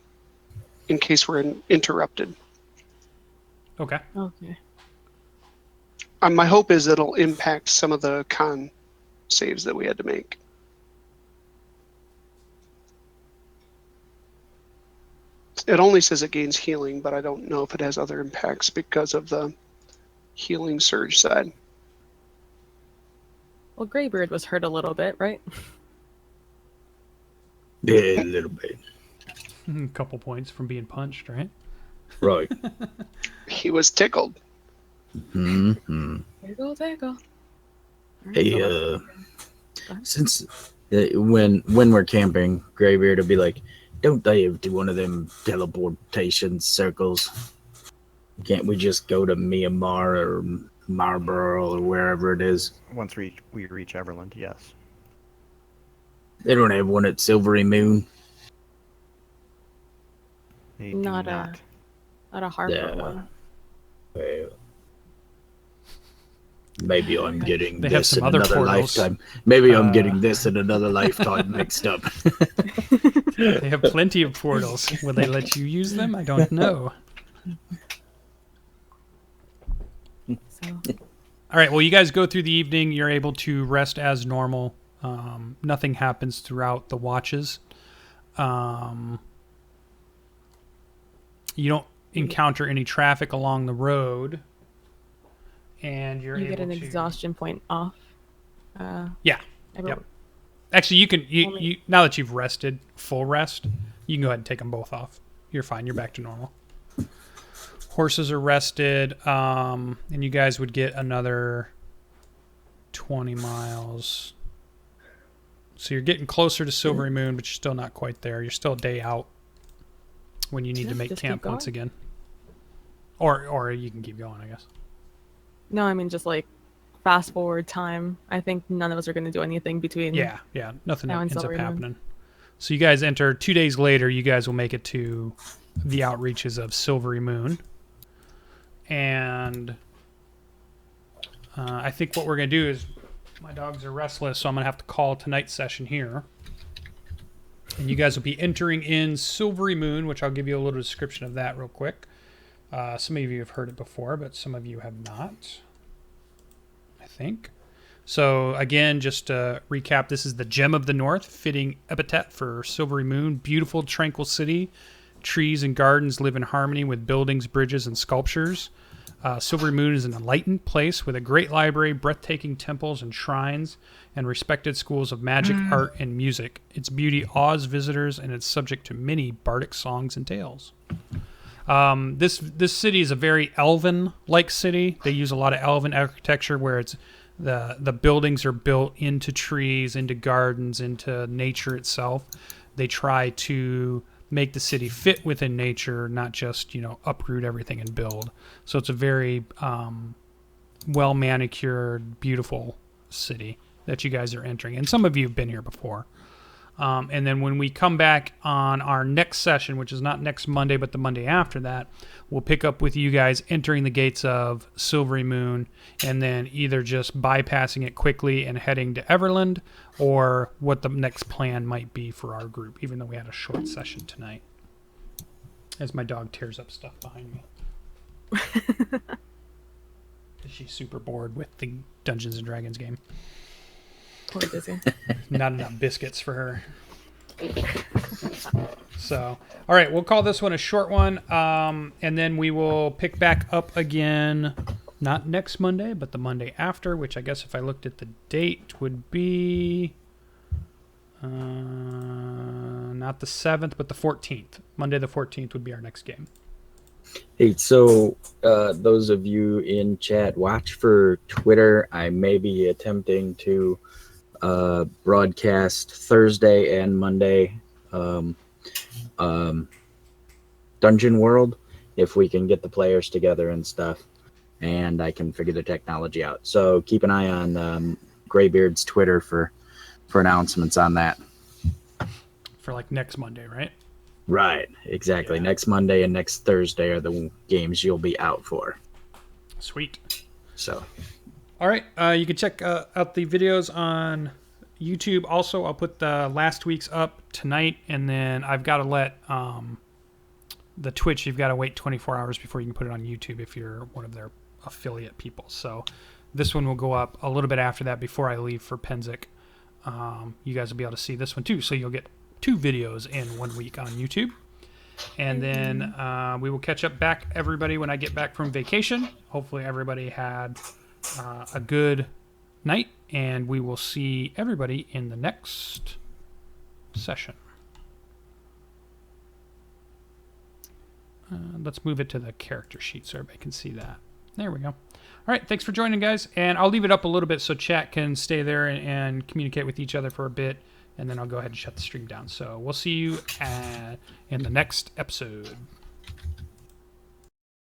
in case we're interrupted. Okay. Okay. My hope is it'll impact some of the con saves that we had to make. It only says it gains healing, but I don't know if it has other impacts because of the healing surge side. Well, Greybeard was hurt a little bit, right? Yeah, a little bit. A couple points from being punched, right? Right. He was tickled. Mm-hmm. Tickle. Hey, since when we're camping, Greybeard will be like, "Don't they have do one of them teleportation circles? Can't we just go to Myanmar or Marlborough or wherever it is?" Once we reach Everland, yes. They don't have one at Silvery Moon. They do Not a harbor Yeah. one. Well, maybe I'm getting They have this some in other another portals. lifetime. Maybe I'm getting this in another lifetime mixed up. They have plenty of portals. Will they let you use them? I don't know. So, All right. Well, you guys go through the evening. You're able to rest as normal. Nothing happens throughout the watches. You don't encounter any traffic along the road, and you're you able get an to exhaustion point off. Yeah. I Yep. Actually, you can you now that you've rested, full rest, you can go ahead and take them both off. You're fine. You're back to normal. Horses are rested, and you guys would get another 20 miles. So you're getting closer to Silvery Moon, but you're still not quite there. You're still a day out when you need to make just camp keep once going. again. Or you can keep going, I guess. No, I mean just like fast forward time. I think none of us are going to do anything between. Yeah, nothing Now in ends up Silvery Moon. happening. So you guys enter 2 days later. You guys will make it to the outreaches of Silvery Moon, and I think what we're gonna do is my dogs are restless, so I'm gonna have to call tonight's session here. And you guys will be entering in Silvery Moon, which I'll give you a little description of that real quick. Some of you have heard it before, but some of you have not, I think. So again, just to recap, this is the Gem of the North, fitting epithet for Silvery Moon. Beautiful, tranquil city. Trees and gardens live in harmony with buildings, bridges, and sculptures. Silvery Moon is an enlightened place with a great library, breathtaking temples and shrines, and respected schools of magic, art, and music. Its beauty awes visitors, and it's subject to many bardic songs and tales. This city is a very elven-like city. They use a lot of elven architecture where it's the buildings are built into trees, into gardens, into nature itself. They try to make the city fit within nature, not just, uproot everything and build. So it's a very well manicured, beautiful city that you guys are entering. And some of you have been here before. And then when we come back on our next session, which is not next Monday, but the Monday after that, we'll pick up with you guys entering the gates of Silvery Moon and then either just bypassing it quickly and heading to Everland, or what the next plan might be for our group, even though we had a short session tonight. As my dog tears up stuff behind me. She's super bored with the Dungeons and Dragons game. Poor Dizzy. Not enough biscuits for her. So, all right, we'll call this one a short one, and then we will pick back up again, not next Monday, but the Monday after, which I guess if I looked at the date would be not the 7th, but the 14th. Monday the 14th would be our next game. Hey, so those of you in chat, watch for Twitter. I may be attempting to broadcast Thursday and Monday Dungeon World, if we can get the players together and stuff, and I can figure the technology out. So keep an eye on Greybeard's Twitter for announcements on that. For like next Monday, right? Right, exactly. Yeah. Next Monday and next Thursday are the games you'll be out for. Sweet. So, all right, you can check out the videos on YouTube. Also, I'll put the last week's up tonight, and then I've got to let the Twitch, you've got to wait 24 hours before you can put it on YouTube if you're one of their affiliate people. So this one will go up a little bit after that before I leave for Penzic. You guys will be able to see this one too, so you'll get 2 videos in 1 week on YouTube. And then we will catch up back, everybody, when I get back from vacation. Hopefully everybody had a good night, and we will see everybody in the next session. Let's move it to the character sheet so everybody can see that. There we go. All right, thanks for joining, guys. And I'll leave it up a little bit so chat can stay there and communicate with each other for a bit, and then I'll go ahead and shut the stream down. So we'll see you in the next episode.